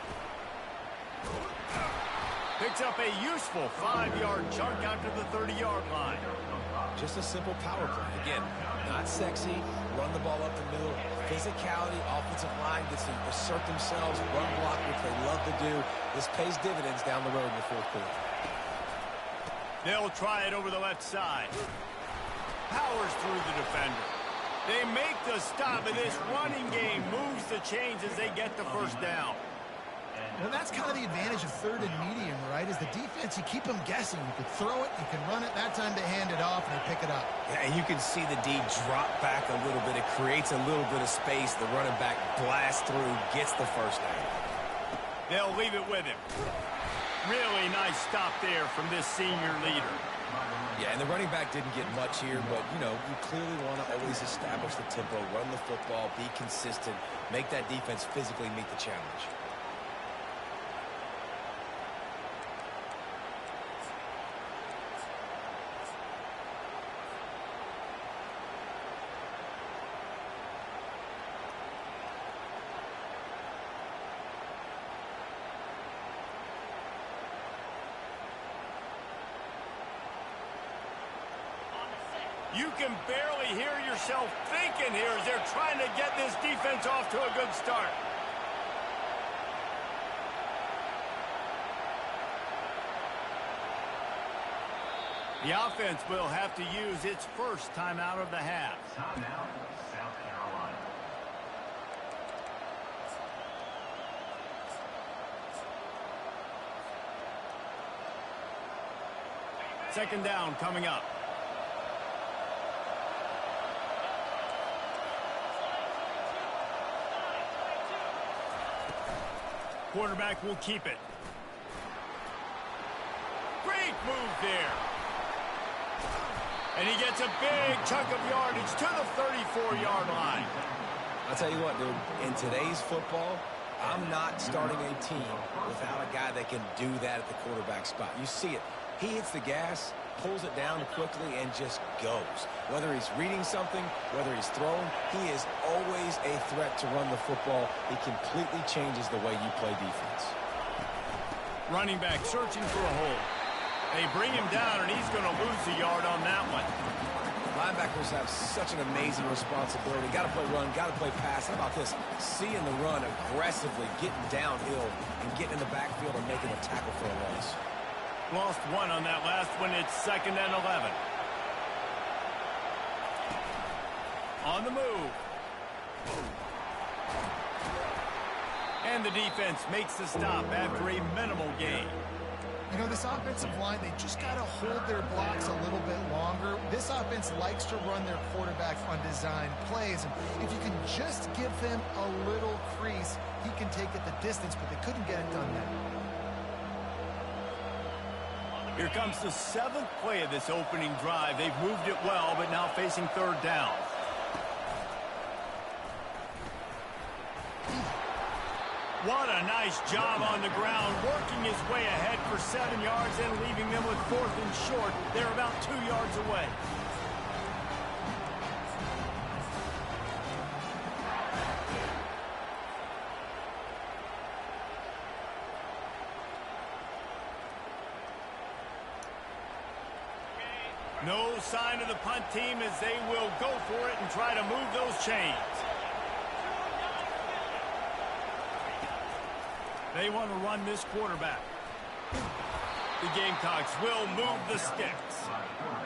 Picks up a useful 5-yard chunk out to the 30-yard line. Just a simple power play. Again, not sexy. Run the ball up the middle. Physicality, offensive line gets to assert themselves, run block, which they love to do. This pays dividends down the road in the 4th quarter. They'll try it over the left side. Powers through the defender. They make the stop, and this running game moves the chains as they get the first down. Well, that's kind of the advantage of 3rd and medium, right? Is the defense, you keep them guessing. You can throw it, you can run it. That time they hand it off, and they pick it up. Yeah, and you can see the D drop back a little bit. It creates a little bit of space. The running back blasts through, gets the first down. They'll leave it with him. Really nice stop there from this senior leader. Yeah, and the running back didn't get much here, but, you know, you clearly want to always establish the tempo, run the football, be consistent, make that defense physically meet the challenge. You can barely hear yourself thinking here as they're trying to get this defense off to a good start. The offense will have to use its first timeout of the half. Timeout, South Carolina. Second down coming up. Quarterback will keep it. Great move there. And he gets a big chunk of yardage to the 34-yard line. I'll tell you what, dude, in today's football, I'm not starting a team without a guy that can do that at the quarterback spot. You see it. He hits the gas, pulls it down quickly, and just goes. Whether he's reading something, whether he's throwing, he is always a threat to run the football. He completely changes the way you play defense. Running back searching for a hole. They bring him down, and he's going to lose a yard on that one. Linebacker linebackers have such an amazing responsibility. Got to play run, got to play pass. How about this? Seeing the run aggressively, getting downhill, and getting in the backfield and making a tackle for a loss. Lost one on that last one. It's 2nd and 11. On the move. And the defense makes the stop after a minimal gain. You know, this offensive line, they just got to hold their blocks a little bit longer. This offense likes to run their quarterback on design plays. And if you can just give him a little crease, he can take it the distance, but they couldn't get it done there. Here comes the 7th play of this opening drive. They've moved it well, but now facing 3rd down. What a nice job on the ground, working his way ahead for 7 yards and leaving them with 4th and short. They're about 2 yards away. No sign of the punt team as they will go for it and try to move those chains. They want to run this quarterback. The Gamecocks will move the sticks.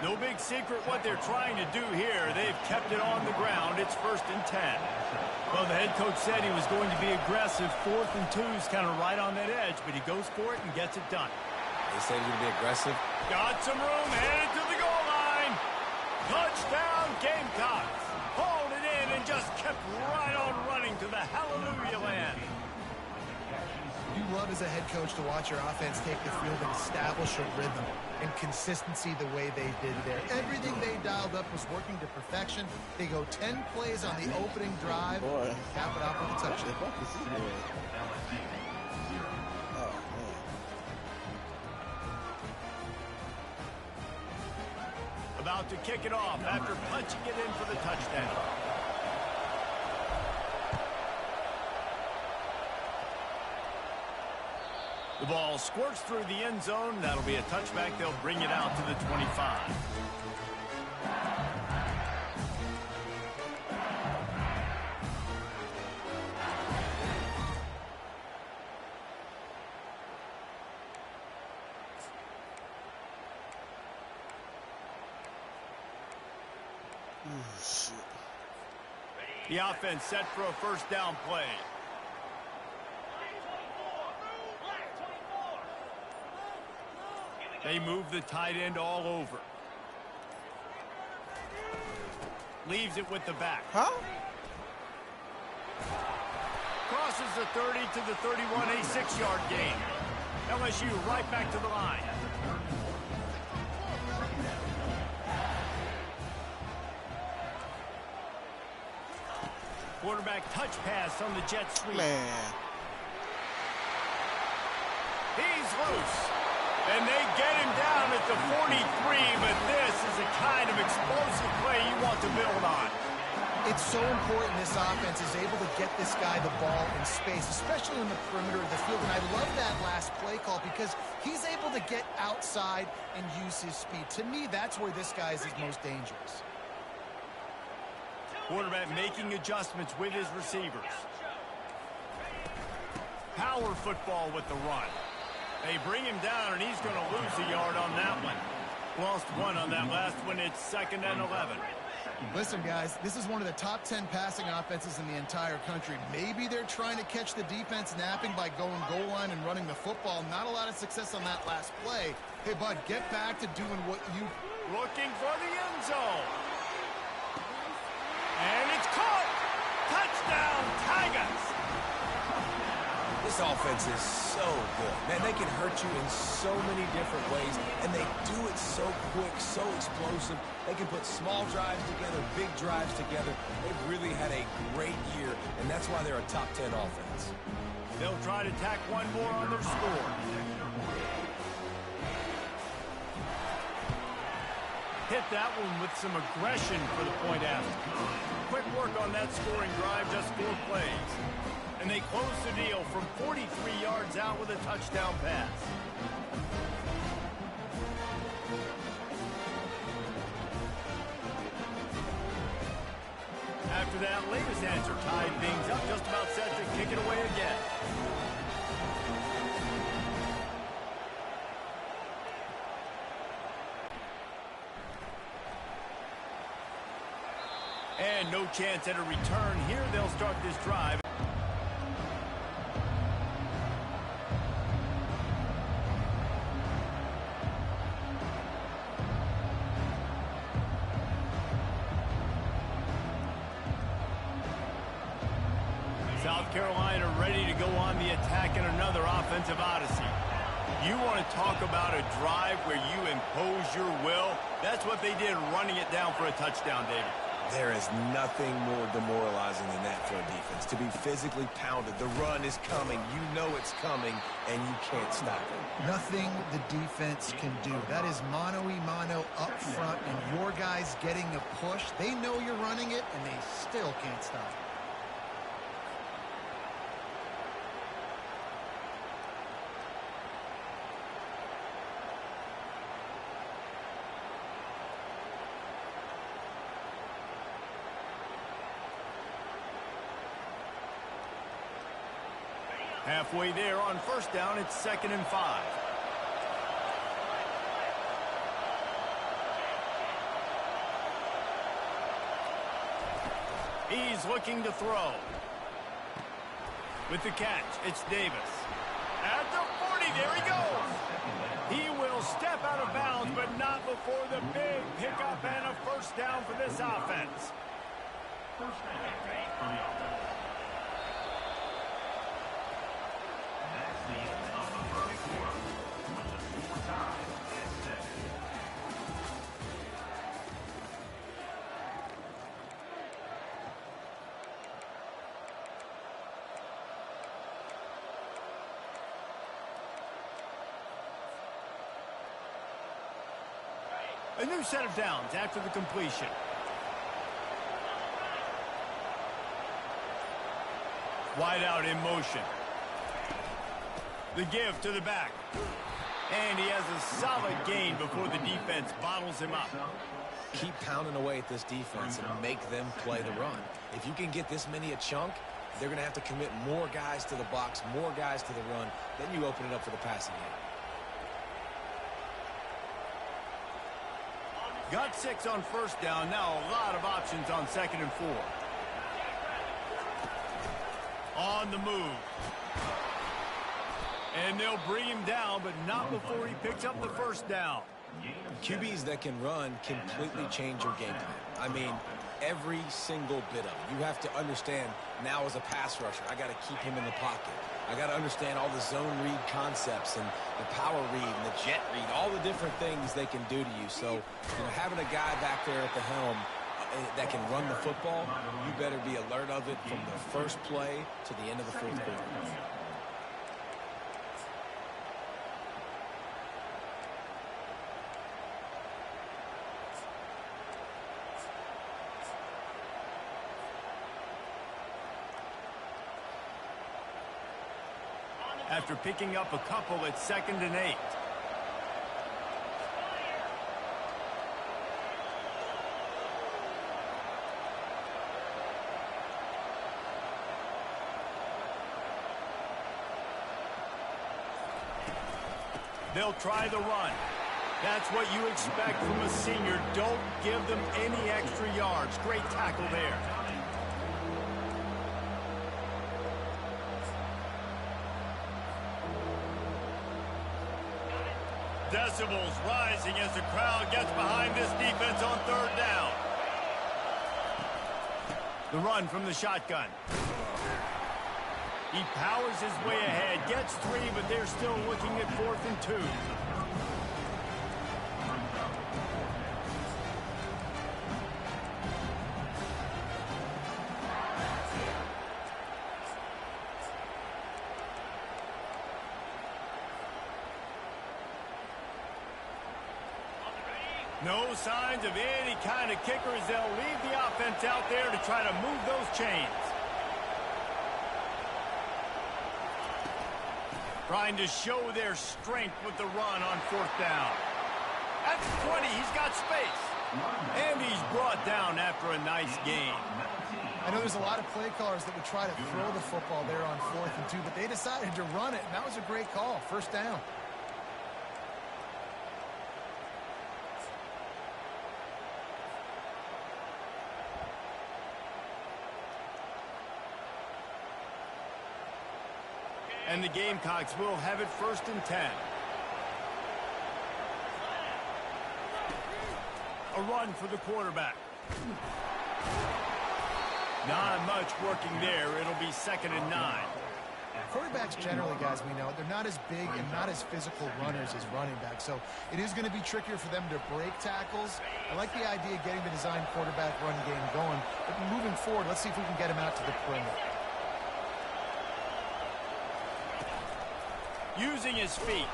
No big secret what they're trying to do here. They've kept it on the ground. It's 1st and 10. Well, the head coach said he was going to be aggressive. 4th and 2 is kind of right on that edge, but he goes for it and gets it done. They said he's going to be aggressive. Got some room, headed to the goal line. Touchdown, Gamecocks. Hauled it in and just kept right on running to the hallelujah land. You love as a head coach to watch your offense take the field and establish a rhythm and consistency the way they did there. Everything they dialed up was working to perfection. They go 10 plays on the opening drive. Boy. Cap it off with a touchdown. About to kick it off after punching it in for the touchdown. The ball squirts through the end zone. That'll be a touchback. They'll bring it out to the 25. The offense set for a 1st down play. They move the tight end all over. Leaves it with the back. Huh? Crosses the 30 to the 31, a 6-yard gain. LSU right back to the line. Quarterback touch pass on the jet sweep. Man. He's loose. And they get him down at the 43, but this is the kind of explosive play you want to build on. It's so important this offense is able to get this guy the ball in space, especially in the perimeter of the field. And I love that last play call because he's able to get outside and use his speed. To me, that's where this guy is his most dangerous. Quarterback making adjustments with his receivers. Power football with the run. They bring him down, and he's going to lose a yard on that one. Lost one on that last one. It's 2nd and 11. Listen, guys, this is one of the top 10 passing offenses in the entire country. Maybe they're trying to catch the defense napping by going goal line and running the football. Not a lot of success on that last play. Hey, bud, get back to doing what you... Looking for the end zone. And it's caught. Touchdown, Tigers. This offense is so good. Man, they can hurt you in so many different ways, and they do it so quick, so explosive. They can put small drives together, big drives together. They've really had a great year, and that's why they're a top 10 offense. They'll try to tack one more on their score. Hit that one with some aggression for the point after. Quick work on that scoring drive, just 4 plays. And they close the deal from 43 yards out with a touchdown pass. After that latest answer tied things up, just about set to kick it away again. And no chance at a return here. They'll start this drive. South Carolina ready to go on the attack in another offensive odyssey. You want to talk about a drive where you impose your will? That's what they did, running it down for a touchdown, David. There is nothing more demoralizing than that for a defense. To be physically pounded. The run is coming. You know it's coming, and you can't stop it. Nothing the defense can do. That is mano-a-mano up front, and your guys getting the push. They know you're running it, and they still can't stop it. Halfway there on first down, it's 2nd and 5. He's looking to throw. With the catch, it's Davis. At the 40, there he goes. He will step out of bounds, but not before the big pickup and a first down for this offense. First down for the offense. That's the end of the first quarter with the score tied at 7. A new set of downs after the completion. Wide out in motion. The give to the back. And he has a solid gain before the defense bottles him up. Keep pounding away at this defense and make them play the run. If you can get this many a chunk, they're going to have to commit more guys to the box, more guys to the run. Then you open it up for the passing game. Got 6 on first down. Now a lot of options on 2nd and 4. On the move. And they'll bring him down, but not before he picks up the first down. QBs that can run completely change your game plan. I mean, every single bit of it. You have to understand now as a pass rusher, I got to keep him in the pocket. I got to understand all the zone read concepts and the power read and the jet read, all the different things they can do to you. So, having a guy back there at the helm that can run the football, you better be alert of it from the first play to the end of the fourth quarter. After picking up a couple, it's 2nd and 8. They'll try the run. That's what you expect from a senior. Don't give them any extra yards. Great tackle there. Decibels rising as the crowd gets behind this defense on 3rd down. The run from the shotgun. He powers his way ahead, gets 3, but they're still looking at 4th and 2. No signs of any kind of kickers. They'll leave the offense out there to try to move those chains. Trying to show their strength with the run on 4th down. At the 20, he's got space. And he's brought down after a nice gain. I know there's a lot of play callers that would try to throw the football there on 4th and 2, but they decided to run it, and that was a great call. First down. And the Gamecocks will have it 1st and 10. A run for the quarterback. Not much working there. It'll be 2nd and 9. Quarterbacks generally, guys, we know, they're not as big and not as physical runners as running backs, so it is going to be trickier for them to break tackles. I like the idea of getting the design quarterback run game going, but moving forward, let's see if we can get him out to the perimeter. Using his feet,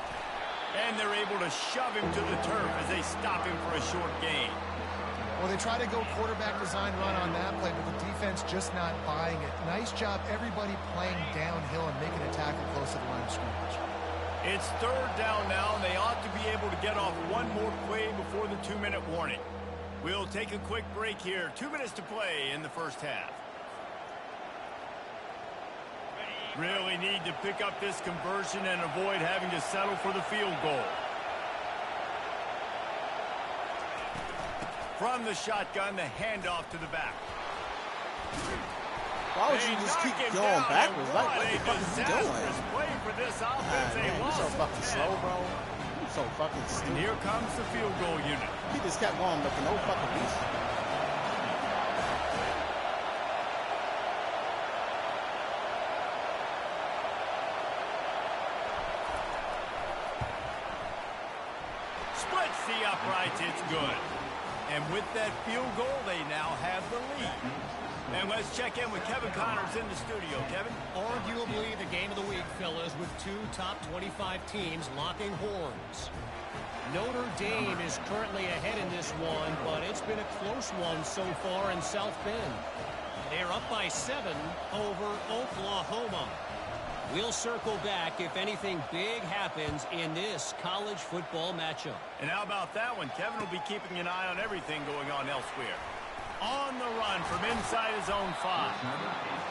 and they're able to shove him to the turf as they stop him for a short gain. Well, they try to go quarterback design run on that play, but the defense just not buying it. Nice job, everybody playing downhill and making a tackle close to the line of scrimmage. It's 3rd down now, and they ought to be able to get off one more play before the 2-minute warning. We'll take a quick break here. 2 minutes to play in the first half. Really need to pick up this conversion and avoid having to settle for the field goal. From the shotgun, the handoff to the back. Why would you just keep going backwards? Like, what the fuck is he doing? Play for this offense. You're so fucking slow, bro. You're so fucking stupid. And here comes the field goal unit. He just kept going, but for no fucking reason. Splits the uprights. It's good. And with that field goal, they now have the lead. And let's check in with Kevin Connors in the studio. Kevin? Arguably the game of the week, fellas, with 2 top 25 teams locking horns. Notre Dame is currently ahead in this one, but it's been a close one so far in South Bend. They're up by 7 over Oklahoma. We'll circle back if anything big happens in this college football matchup. And how about that one? Kevin will be keeping an eye on everything going on elsewhere. On the run from inside his own 5.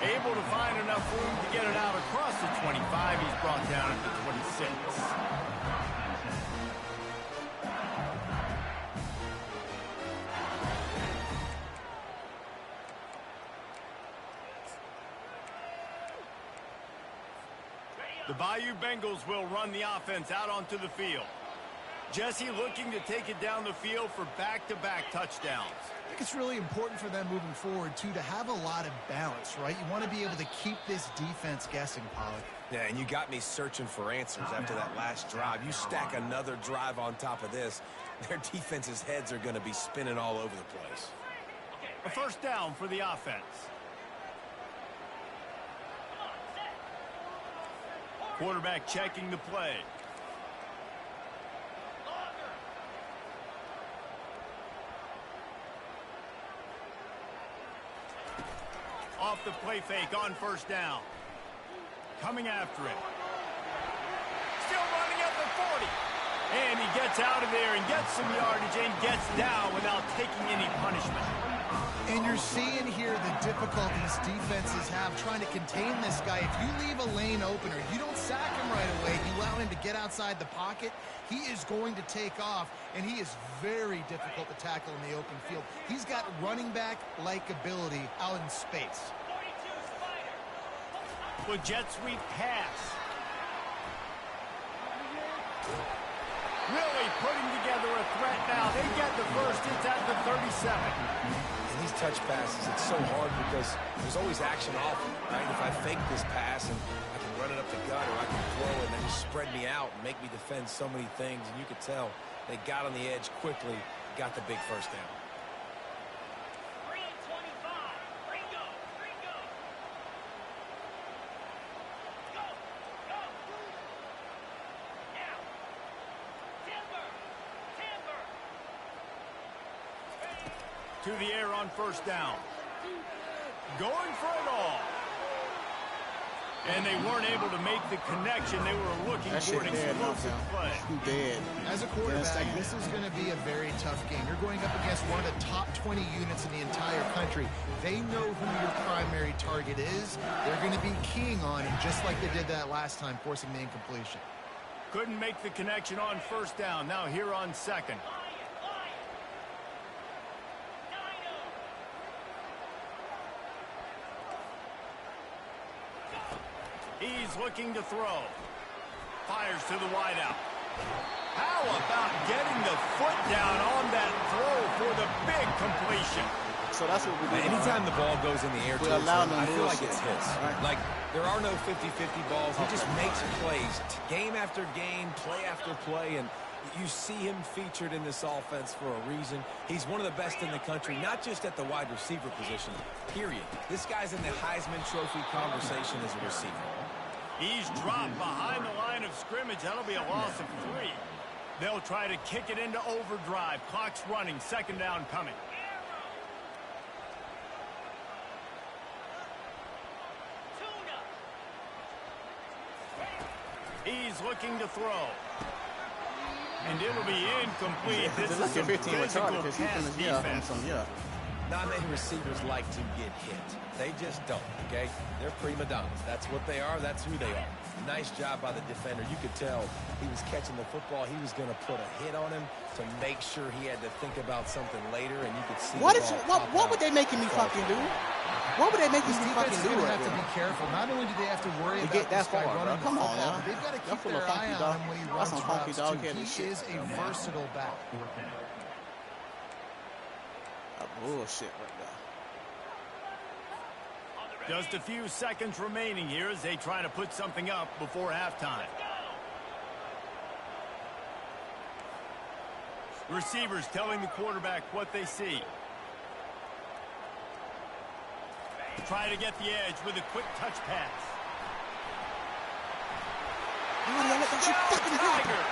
Able to find enough room to get it out across the 25. He's brought down at the 26. The Bayou Bengals will run the offense out onto the field. Jesse looking to take it down the field for back-to-back touchdowns. I think it's really important for them moving forward, too, to have a lot of balance, right? You want to be able to keep this defense guessing, Pollard. Yeah, and you got me searching for answers after that last drive. You stack another drive on top of this, their defense's heads are going to be spinning all over the place. A 1st down for the offense. Quarterback checking the play. Off the play fake on 1st down. Coming after it. Still running at the 40. And he gets out of there and gets some yardage and gets down without taking any punishment. And you're seeing here the difficulties defenses have trying to contain this guy. If you leave a lane open or you don't sack him right away, you allow him to get outside the pocket, he is going to take off, and he is very difficult to tackle in the open field. He's got running back-like ability out in space. With jet sweep pass. Really putting together a threat now. They get the first. It's at the 37. In these touch passes, it's so hard because there's always action off them, right? If I fake this pass and I can run it up the gut or I can throw it and then just spread me out and make me defend so many things, and you could tell they got on the edge quickly, got the big 1st down. To the air on 1st down. Going for it all. And they weren't able to make the connection they were looking for an explosive play. Dead. As a quarterback, this is going to be a very tough game. You're going up against one of the top 20 units in the entire country. They know who your primary target is. They're going to be keying on him, just like they did that last time, forcing the incompletion. Couldn't make the connection on first down. Now here on second. He's looking to throw. Fires to the wideout. How about getting the foot down on that throw for the big completion? So that's what we do. Anytime the ball goes in the air, I feel like it's his. Right. Like, there are no 50-50 balls. He just makes plays game after game, play after play, and you see him featured in this offense for a reason. He's one of the best in the country, not just at the wide receiver position, period. This guy's in the Heisman Trophy conversation as a receiver. He's dropped behind the line of scrimmage. That'll be a loss of 3. They'll try to kick it into overdrive. Clock's running. Second down coming. He's looking to throw. And it'll be incomplete. This is some physical pass defense. Not many receivers like to get hit. They just don't, okay? They're prima donnas. That's what they are. That's who they are. Nice job by the defender. You could tell he was catching the football. He was going to put a hit on him to make sure he had to think about something later, and you could see what were they making me fucking do? What were they making me fucking do? They have to be careful. Not only do they have to worry about this guy running the football, they've got to keep their eye on him when he runs routes, too. He is a versatile back. Bullshit right there. Just a few seconds remaining here as they try to put something up before halftime. Receivers telling the quarterback what they see. Try to get the edge with a quick touch pass. Tiger.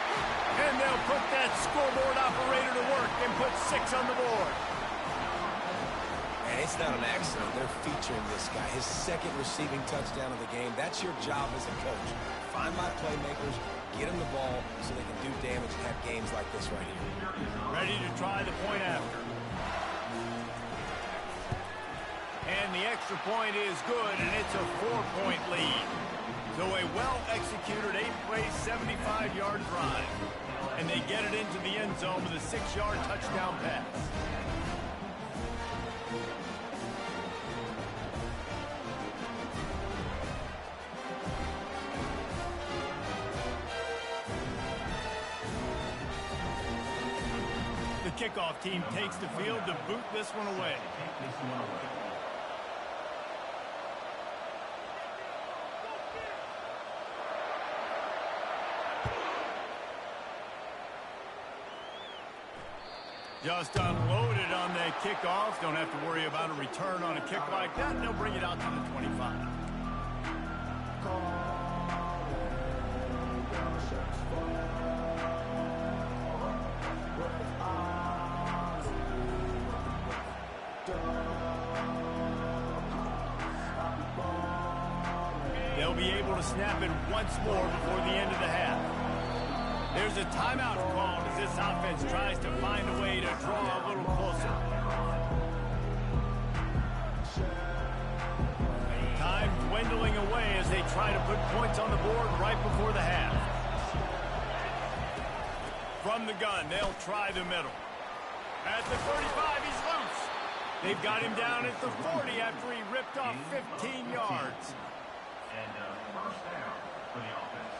And they'll put that scoreboard operator to work and put 6 on the board. And it's not an accident. They're featuring this guy. His second receiving touchdown of the game. That's your job as a coach. Find my playmakers, get them the ball so they can do damage and have games like this right here. Ready to try the point after. And the extra point is good, and it's a 4-point lead. So a well-executed 8-play, 75-yard drive. And they get it into the end zone with a 6-yard touchdown pass. The kickoff team takes the field to boot this one away. Just unloaded on that kickoff. Don't have to worry about a return on a kick like that. They'll bring it out to the 25. They'll be able to snap it once more before the end of the half. There's a timeout called as this offense tries to find a way to draw a little closer. Time dwindling away as they try to put points on the board right before the half. From the gun, they'll try the middle. At the 35, he's loose. They've got him down at the 40 after he ripped off 15 yards. And first down for the offense.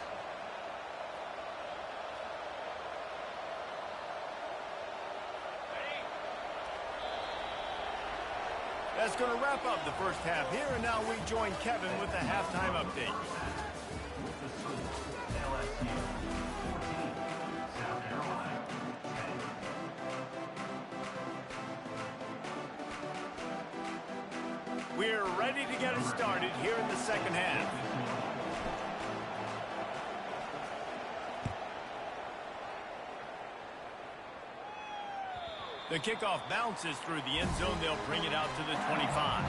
That's going to wrap up the first half here, and now we join Kevin with the halftime update. We're ready to get it started here in the second half. The kickoff bounces through the end zone. They'll bring it out to the 25.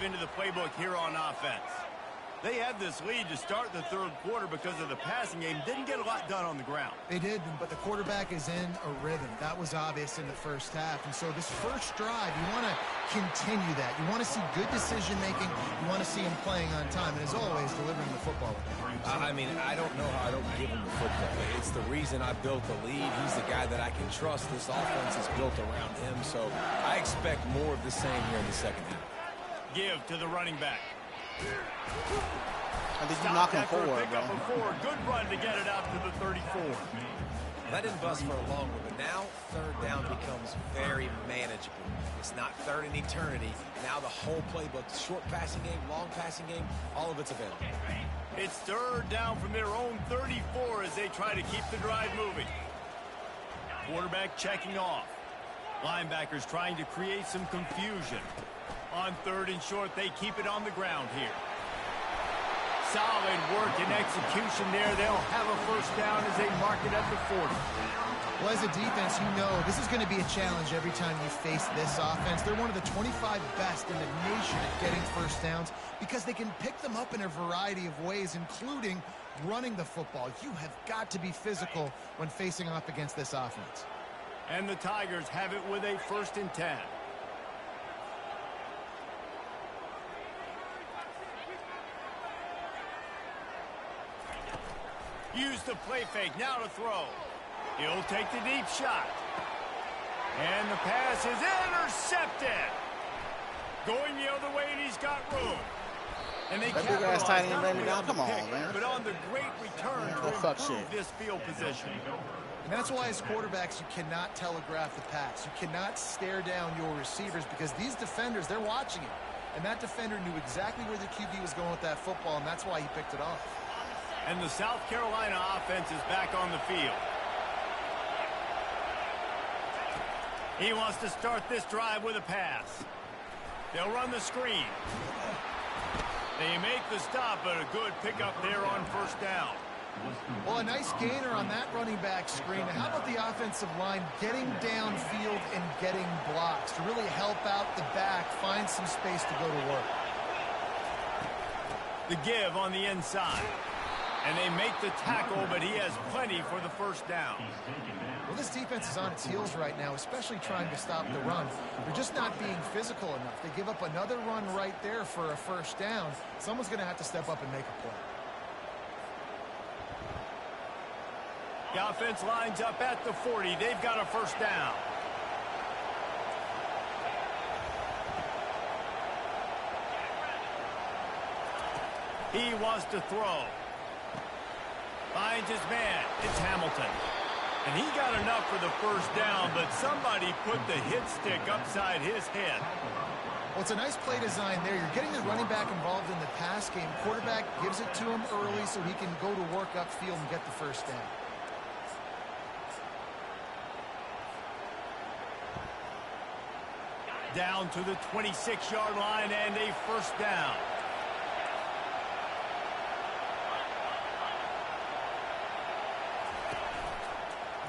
dive into the playbook here on offense. They had this lead to start the third quarter because of the passing game. Didn't get a lot done on the ground. They did, but the quarterback is in a rhythm. That was obvious in the first half. And so this first drive, you want to continue that. You want to see good decision-making. You want to see him playing on time. And as always, delivering the football. I mean, I don't know how I don't give him the football. It's the reason I built the lead. He's the guy that I can trust. This offense is built around him. So I expect more of the same here in the second half. Give to the running back. I think you knock him forward, bro. Good run to get it out to the 34. That didn't bust for a long one, but now third down becomes very manageable. It's not third in eternity. Now the whole playbook, short passing game, long passing game, all of it's available. It's third down from their own 34 as they try to keep the drive moving. Quarterback checking off. Linebackers trying to create some confusion. On third and short, they keep it on the ground here. Solid work and execution there. They'll have a first down as they mark it at the 40. Well, as a defense, you know this is going to be a challenge every time you face this offense. They're one of the 25 best in the nation at getting first downs because they can pick them up in a variety of ways, including running the football. You have got to be physical when facing off against this offense. And the Tigers have it with a 1st and 10. Use the play fake, now to throw. He'll take the deep shot. And the pass is intercepted. Going the other way, and he's got room. And they capitalize not only on the pick, but on the great return to improve this field position. And that's why as quarterbacks, you cannot telegraph the pass. You cannot stare down your receivers because these defenders, they're watching it. And that defender knew exactly where the QB was going with that football, and that's why he picked it off. And the South Carolina offense is back on the field. He wants to start this drive with a pass. They'll run the screen. They make the stop, but a good pickup there on first down. Well, a nice gainer on that running back screen. How about the offensive line getting downfield and getting blocks to really help out the back, find some space to go to work? The give on the inside. And they make the tackle, but he has plenty for the first down. Well, this defense is on its heels right now, especially trying to stop the run. They're just not being physical enough. They give up another run right there for a first down. Someone's going to have to step up and make a play. The offense lines up at the 40. They've got a first down. He wants to throw. Finds his man. It's Hamilton. And he got enough for the first down, but somebody put the hit stick upside his head. Well, it's a nice play design there. You're getting the running back involved in the pass game. Quarterback gives it to him early so he can go to work upfield and get the first down. Down to the 26-yard line and a first down.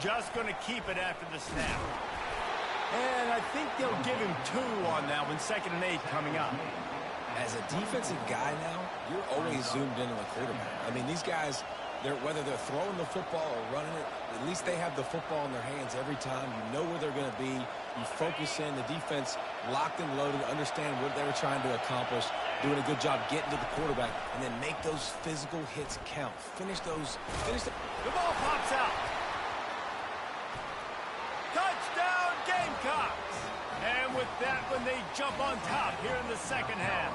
Just going to keep it after the snap. And I think they'll give him 2 on that one. 2nd and 8 coming up. As a defensive guy now, you're always zoomed in on the quarterback. I mean, these guys, whether they're throwing the football or running it, at least they have the football in their hands every time. You know where they're going to be. You focus in. The defense locked and loaded, understand what they were trying to accomplish, doing a good job getting to the quarterback, and then make those physical hits count. Finish the ball pops out. Touchdown, Gamecocks! And with that one, they jump on top here in the second half.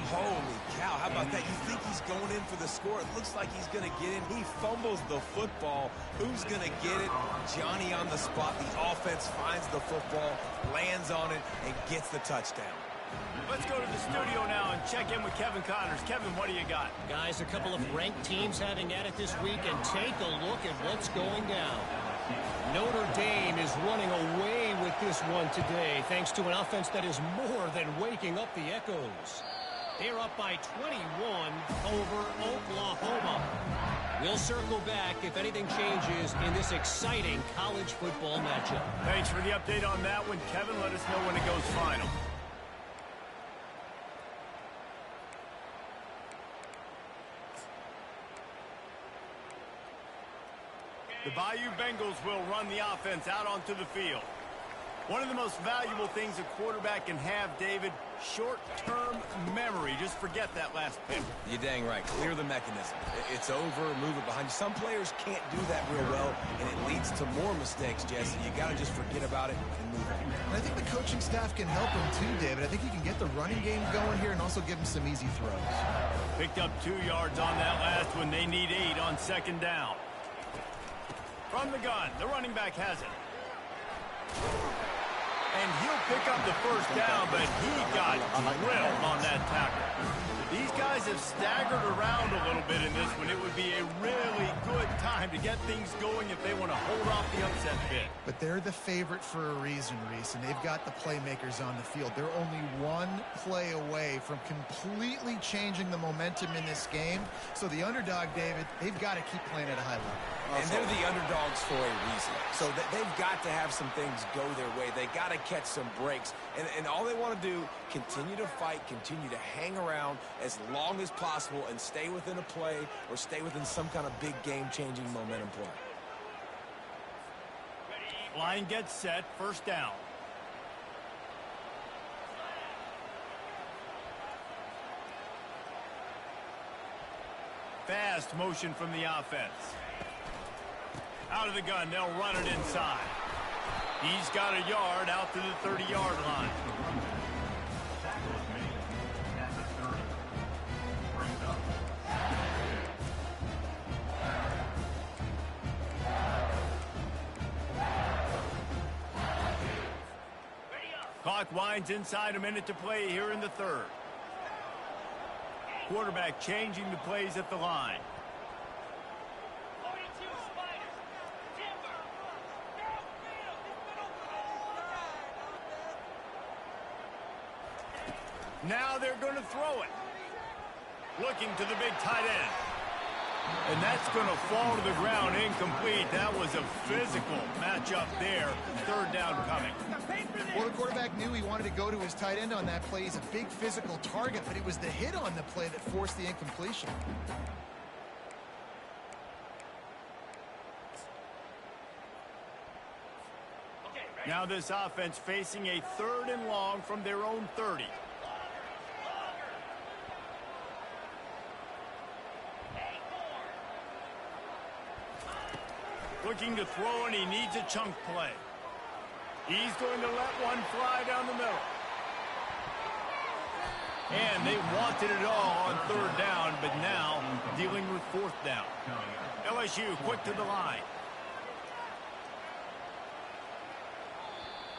Holy cow, how about that? You think he's going in for the score. It looks like he's going to get in. He fumbles the football. Who's going to get it? Johnny on the spot. The offense finds the football, lands on it, and gets the touchdown. Let's go to the studio now and check in with Kevin Connors. Kevin, what do you got? Guys, a couple of ranked teams having at it this week, and take a look at what's going down. Notre Dame is running away with this one today, thanks to an offense that is more than waking up the echoes. They're up by 21 over Oklahoma. We'll circle back if anything changes in this exciting college football matchup. Thanks for the update on that one, Kevin. Let us know when it goes final. The Bayou Bengals will run the offense out onto the field. One of the most valuable things a quarterback can have, David, short-term memory. Just forget that last pick. You're dang right. Clear the mechanism. It's over, move it behind you. Some players can't do that real well, and it leads to more mistakes, Jesse. You got to just forget about it and move on. And I think the coaching staff can help him too, David. I think he can get the running game going here and also give him some easy throws. Picked up 2 yards on that last one. They need 8 on second down. From the gun, the running back has it. And he'll pick up the first down, but he got drilled on that tackle. These guys have staggered around a little bit in this one. It would be a really good time to get things going if they want to hold off the upset bid. But they're the favorite for a reason, Reese, and they've got the playmakers on the field. They're only one play away from completely changing the momentum in this game. So the underdog, David, they've got to keep playing at a high level. And they're the underdogs for a reason. So they've got to have some things go their way. They got to catch some breaks. And all they want to do, continue to fight, continue to hang around as long as possible and stay within a play or stay within some kind of big game-changing momentum play. Line gets set, first down. Fast motion from the offense. Out of the gun, they'll run it inside. He's got a yard out to the 30-yard line. Clock winds inside, a minute to play here in the third. Quarterback changing the plays at the line. Now they're going to throw it. Looking to the big tight end. And that's going to fall to the ground incomplete. That was a physical matchup there. Third down coming. Well, the quarterback knew he wanted to go to his tight end on that play. He's a big physical target, but it was the hit on the play that forced the incompletion. Now this offense facing a 3rd and long from their own 30. Looking to throw, and he needs a chunk play. He's going to let one fly down the middle. And they wanted it all on 3rd down, but now dealing with 4th down. LSU quick to the line.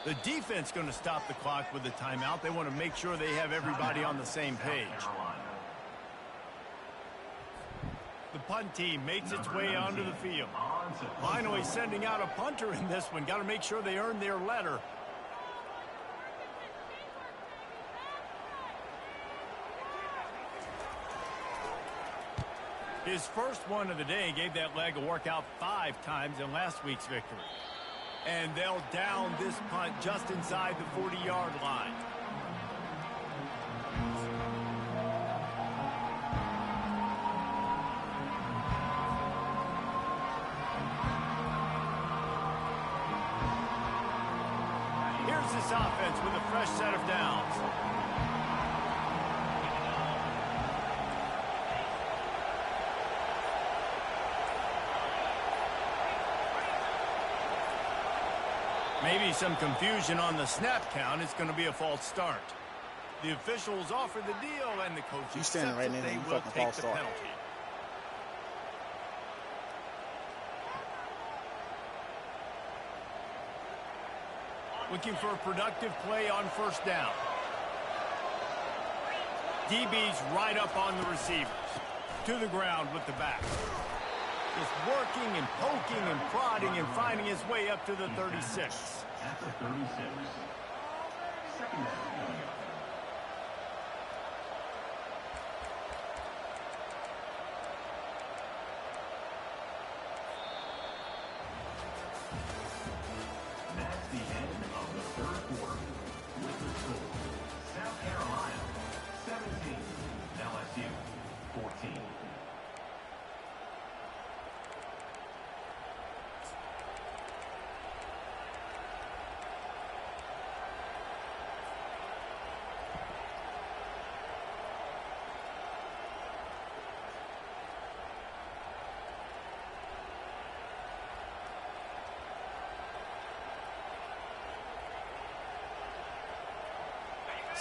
The defense going to stop the clock with the timeout. They want to make sure they have everybody on the same page. The punt team makes its way onto the field. Finally sending out a punter in this one. Got to make sure they earn their letter. His first one of the day gave that leg a workout 5 times in last week's victory. And they'll down this punt just inside the 40-yard line. Here's this offense with a fresh set of downs. Maybe some confusion on the snap count. It's going to be a false start. The officials offer the deal, and the coach accepts right that they will take the penalty. Looking for a productive play on 1st down. DB's right up on the receivers. To the ground with the back. Just working and poking and prodding and finding his way up to the 36. At the 36. Second down. That's the end of the 3rd quarter. With the score, South Carolina 17, LSU 14.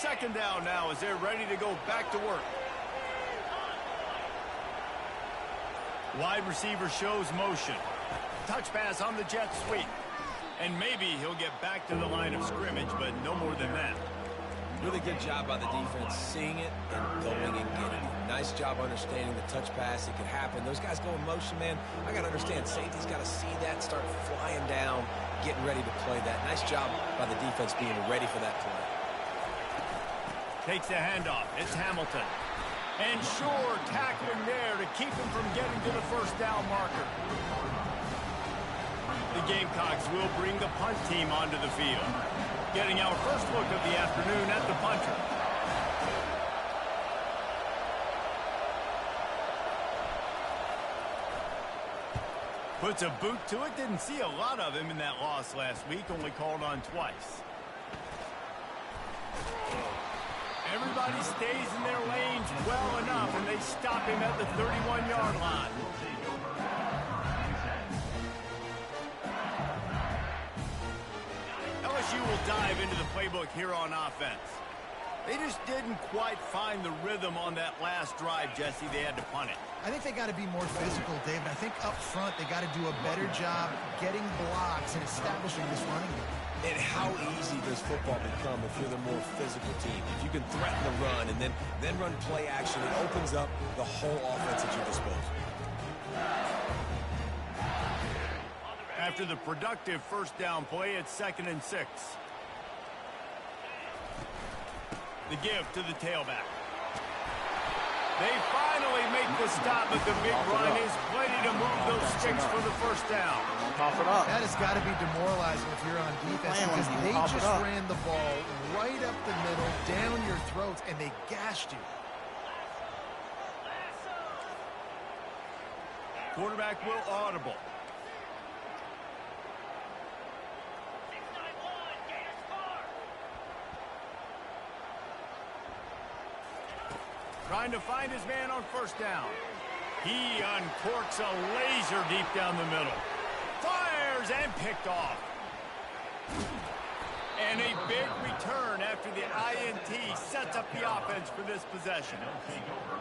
second down now as they're ready to go back to work. Wide receiver shows motion. Touch pass on the jet sweep. And maybe he'll get back to the line of scrimmage, but no more than that. Really good job by the defense, seeing it and going and getting it. Nice job understanding the touch pass. It could happen. Those guys go in motion, man. I got to understand, safety's got to see that, start flying down, getting ready to play that. Nice job by the defense being ready for that play. Takes the handoff. It's Hamilton. And sure, tackling there to keep him from getting to the first down marker. The Gamecocks will bring the punt team onto the field. Getting our first look of the afternoon at the punter. Puts a boot to it. Didn't see a lot of him in that loss last week. Only called on twice. Everybody stays in their lanes well enough, and they stop him at the 31-yard line. LSU will dive into the playbook here on offense. They just didn't quite find the rhythm on that last drive, Jesse. They had to punt it. I think they got to be more physical, David. I think up front they got to do a better job getting blocks and establishing this running game. And how easy does football become if you're the more physical team? If you can threaten the run and then run play action, it opens up the whole offense at your disposal. After the productive first down play, it's 2nd and 6. The give to the tailback. They finally make the stop, but the big run is plenty to move those sticks for the first down. Cough it up. That has got to be demoralizing if you're on defense because they just ran the ball right up the middle, down your throats, and they gashed you. Quarterback will audible. Trying to find his man on first down. He uncorks a laser deep down the middle. Fires and picked off. And a big return after the INT sets up the offense for this possession.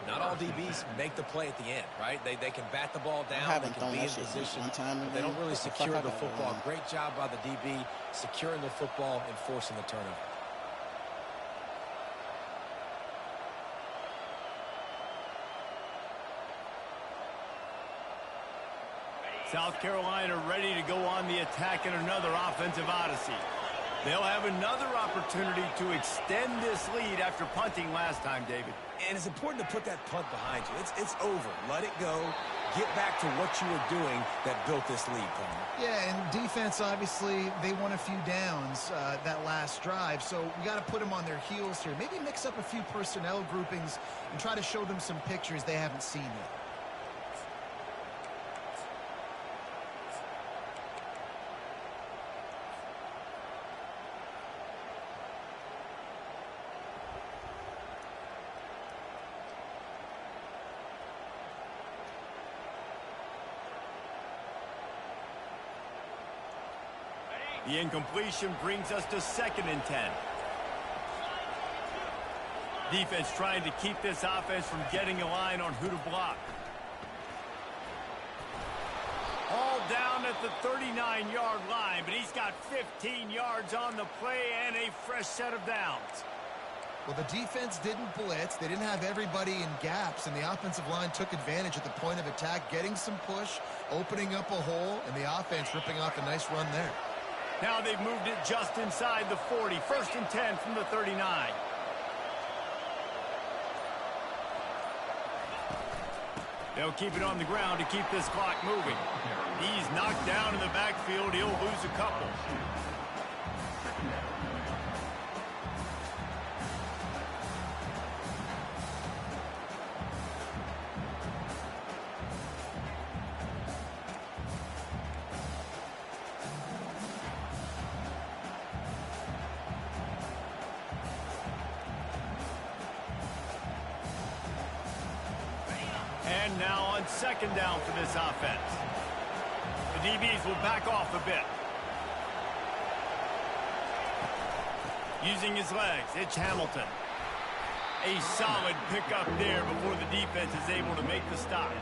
Not all DBs make the play at the end, right? They can bat the ball down, they can be in position, but they don't really secure the football. Great job by the DB securing the football and forcing the turnover. South Carolina ready to go on the attack in another offensive odyssey. They'll have another opportunity to extend this lead after punting last time, David. And it's important to put that punt behind you. It's over. Let it go. Get back to what you were doing that built this lead, Palmer. Yeah, and defense, obviously, they won a few downs that last drive, so we got to put them on their heels here. Maybe mix up a few personnel groupings and try to show them some pictures they haven't seen yet. The incompletion brings us to 2nd and 10. Defense trying to keep this offense from getting a line on who to block. All down at the 39-yard line, but he's got 15 yards on the play and a fresh set of downs. Well, the defense didn't blitz. They didn't have everybody in gaps, and the offensive line took advantage at the point of attack, getting some push, opening up a hole, and the offense ripping off a nice run there. Now they've moved it just inside the 40. 1st and 10 from the 39. They'll keep it on the ground to keep this clock moving. He's knocked down in the backfield. He'll lose a couple. And now on 2nd down for this offense. The DBs will back off a bit. Using his legs, it's Hamilton. A solid pickup there before the defense is able to make the stop.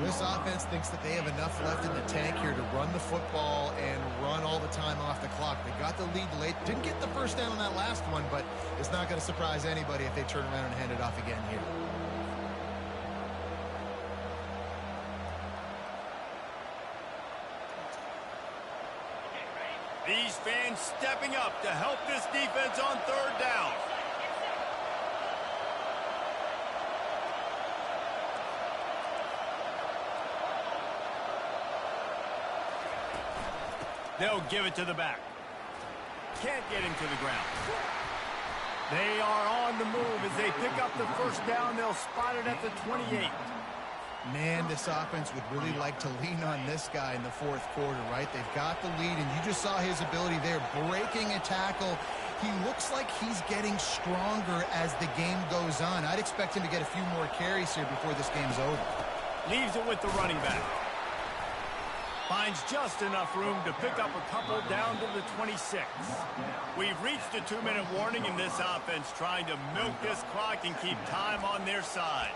This offense thinks that they have enough left in the tank here to run the football and run all the time off the clock. They got the lead late. Didn't get the first down on that last one, but it's not going to surprise anybody if they turn around and hand it off again here. These fans stepping up to help this defense on third down. They'll give it to the back. Can't get him to the ground. They are on the move as they pick up the first down. They'll spot it at the 28. Man, this offense would really like to lean on this guy in the fourth quarter, right? They've got the lead, and you just saw his ability there, breaking a tackle. He looks like he's getting stronger as the game goes on. I'd expect him to get a few more carries here before this game's over. Leaves it with the running back. Finds just enough room to pick up a couple down to the 26. We've reached a 2-minute warning in this offense, trying to milk this clock and keep time on their side.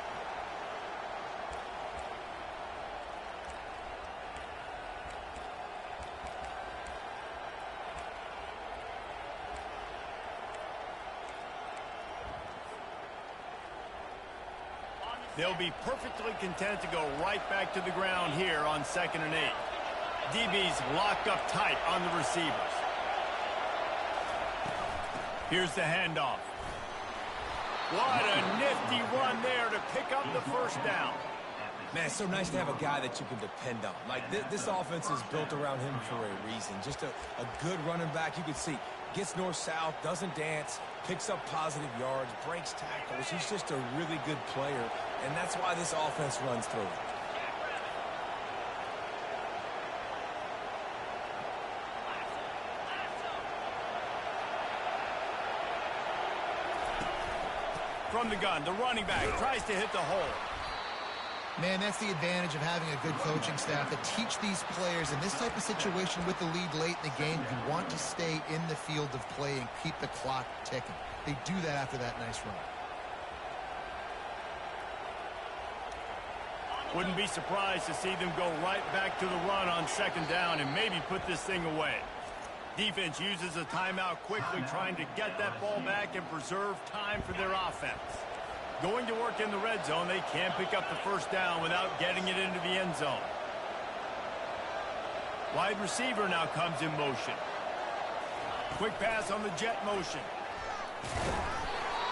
They'll be perfectly content to go right back to the ground here on 2nd and 8. DB's locked up tight on the receivers. Here's the handoff. What a nifty run there to pick up the first down. Man, it's so nice to have a guy that you can depend on. Like, this offense is built around him for a reason. Just a good running back. You can see, gets north-south, doesn't dance, picks up positive yards, breaks tackles. He's just a really good player, and that's why this offense runs through it. From the gun, the running back tries to hit the hole. Man, that's the advantage of having a good coaching staff that teach these players in this type of situation with the lead late in the game. You want to stay in the field of play and keep the clock ticking. They do that after that nice run. Wouldn't be surprised to see them go right back to the run on 2nd down and maybe put this thing away. Defense uses a timeout quickly, trying to get that ball back and preserve time for their offense. Going to work in the red zone, they can't pick up the first down without getting it into the end zone. Wide receiver now comes in motion. Quick pass on the jet motion.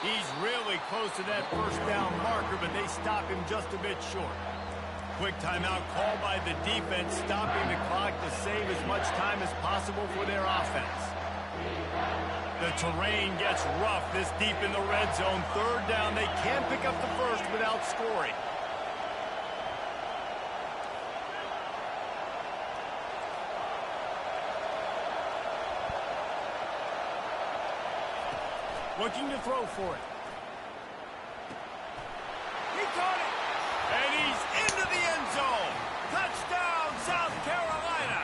He's really close to that first down marker, but they stop him just a bit short. Quick timeout called by the defense, stopping the clock to save as much time as possible for their offense. The terrain gets rough this deep in the red zone. 3rd down, they can't pick up the first without scoring. Looking to throw for it. He caught it! And he's into the end zone. Touchdown, South Carolina.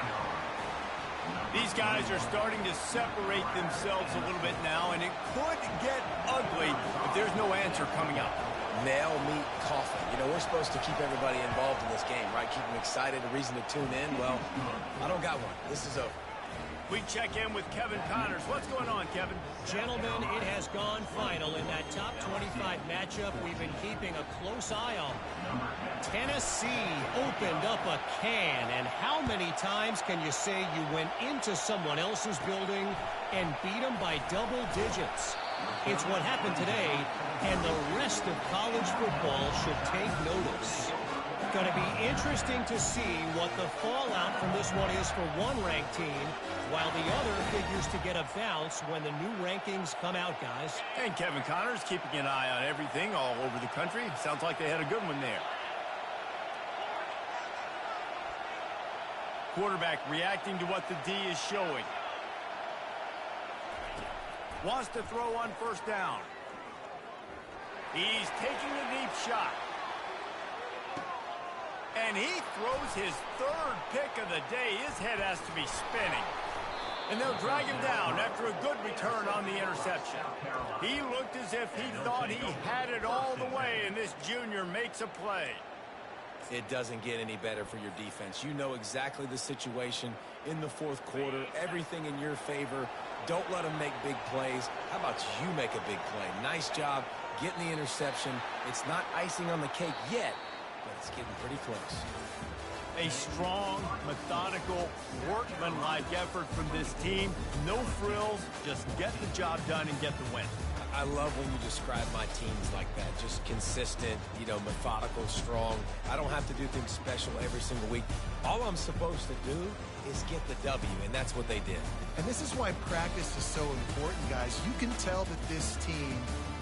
These guys are starting to separate themselves a little bit now, and it could get ugly if there's no answer coming up. Nail, meat, coffee. You know, we're supposed to keep everybody involved in this game, right? Keep them excited, a reason to tune in. Well, I don't got one. This is over. We check in with Kevin Connors. What's going on, Kevin? Gentlemen, it has gone final in that top 25 matchup we've been keeping a close eye on. Tennessee opened up a can, and how many times can you say you went into someone else's building and beat them by double digits? It's what happened today, and the rest of college football should take notice. Going to be interesting to see what the fallout from this one is for one ranked team, while the other figures to get a bounce when the new rankings come out, guys. And Kevin Connors keeping an eye on everything all over the country. Sounds like they had a good one there. Quarterback reacting to what the D is showing. Wants to throw on 1st down. He's taking a deep shot. And he throws his 3rd pick of the day. His head has to be spinning. And they'll drag him down after a good return on the interception. He looked as if he thought he had it all the way, and this junior makes a play. It doesn't get any better for your defense. You know exactly the situation in the fourth quarter. Everything in your favor. Don't let them make big plays. How about you make a big play? Nice job getting the interception. It's not icing on the cake yet, but it's getting pretty close. A strong, methodical, workmanlike effort from this team. No frills, just get the job done and get the win. I love when you describe my teams like that. Just consistent, you know, methodical, strong. I don't have to do things special every single week. All I'm supposed to do is get the W, and that's what they did. And this is why practice is so important, guys. You can tell that this team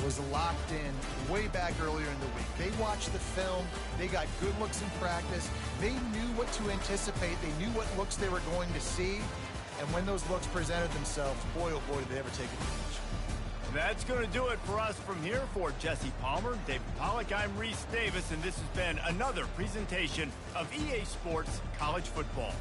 was locked in way back earlier in the week. They watched the film. They got good looks in practice. They knew what to anticipate. They knew what looks they were going to see. And when those looks presented themselves, boy, oh boy, did they ever take advantage. That's going to do it for us from here. For Jesse Palmer, David Pollack, I'm Reese Davis, and this has been another presentation of EA Sports College Football.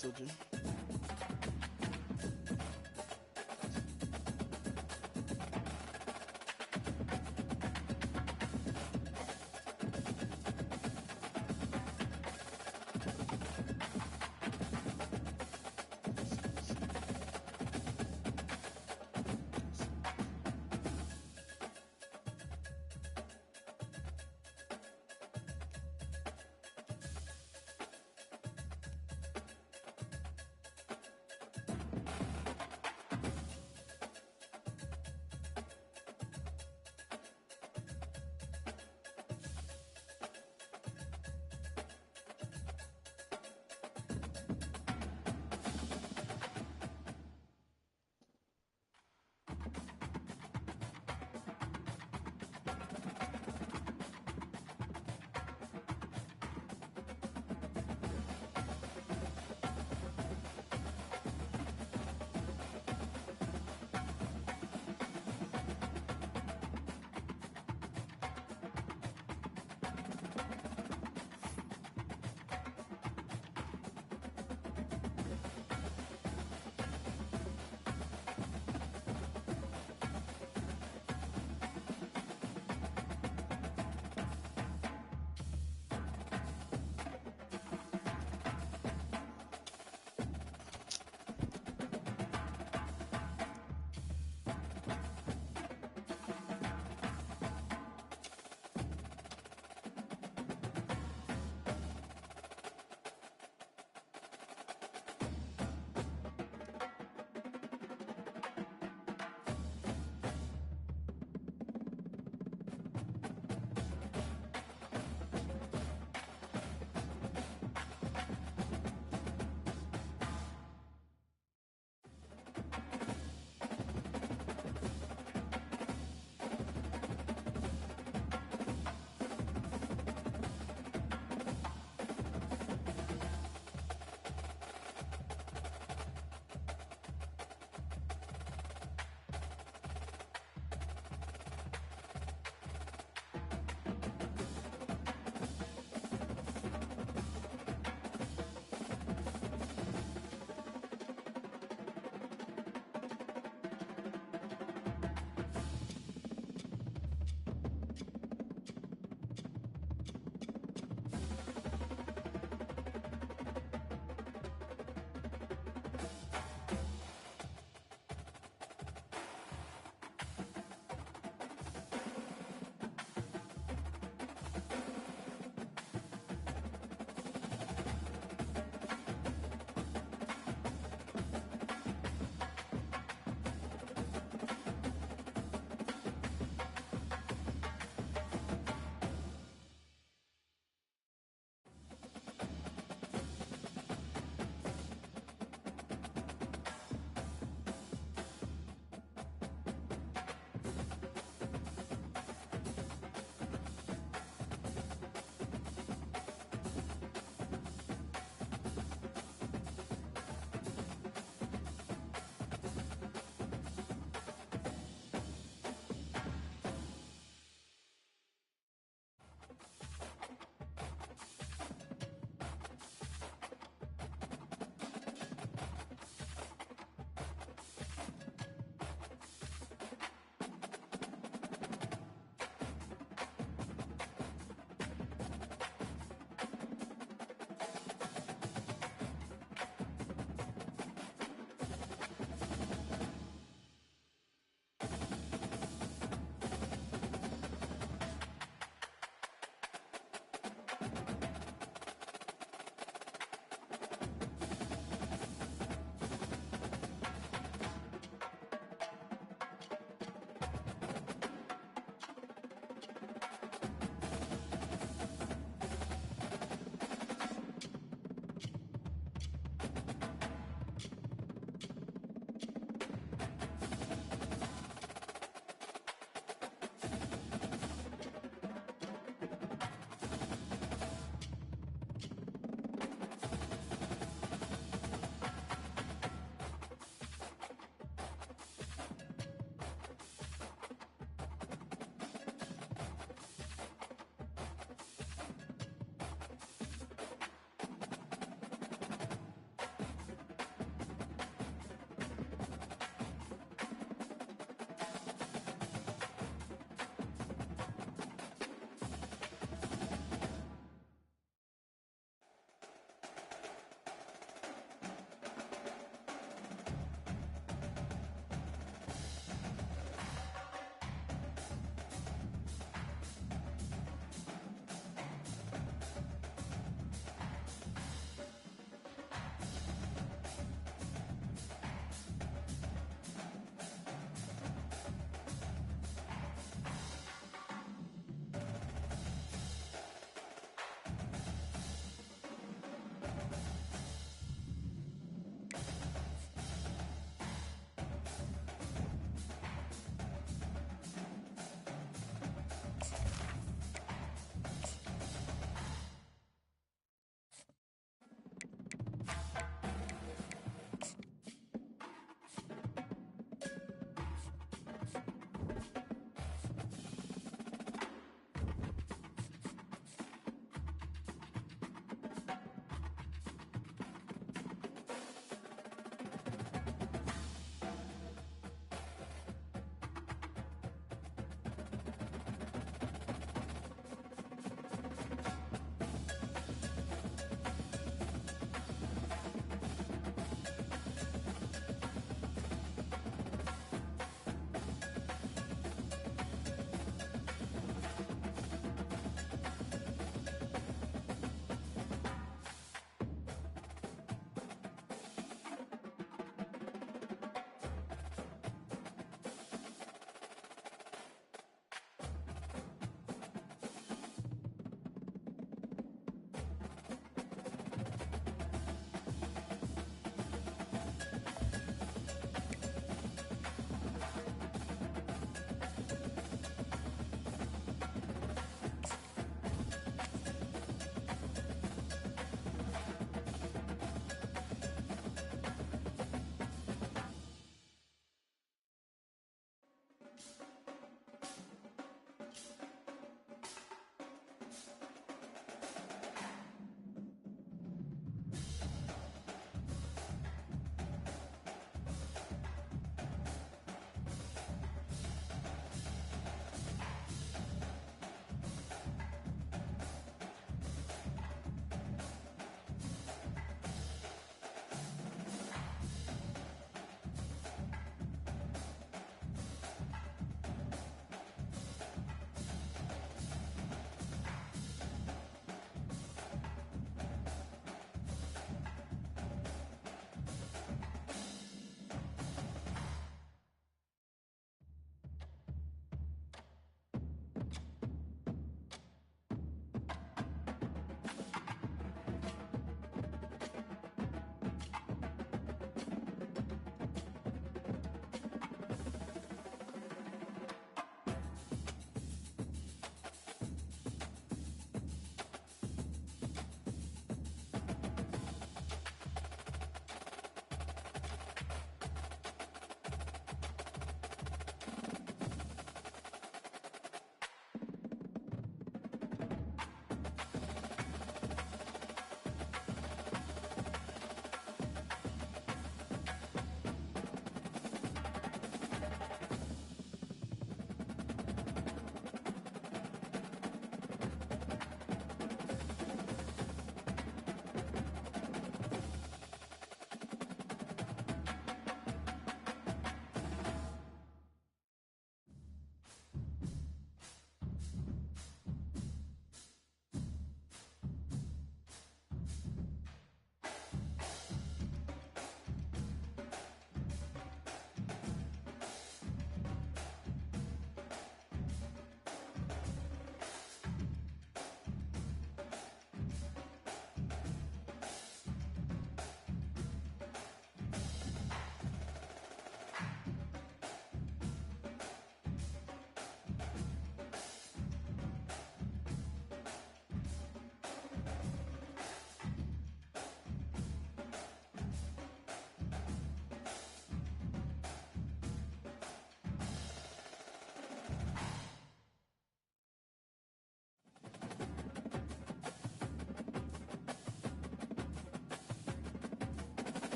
canceled you.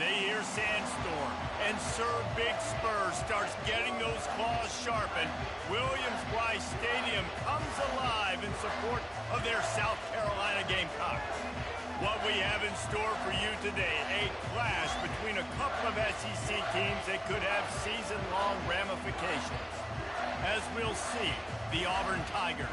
they hear Sandstorm, and Sir Big Spur starts getting those claws sharpened, Williams-Brice Stadium comes alive in support of their South Carolina Gamecocks. What we have in store for you today, a clash between a couple of SEC teams that could have season-long ramifications. As we'll see, the Auburn Tigers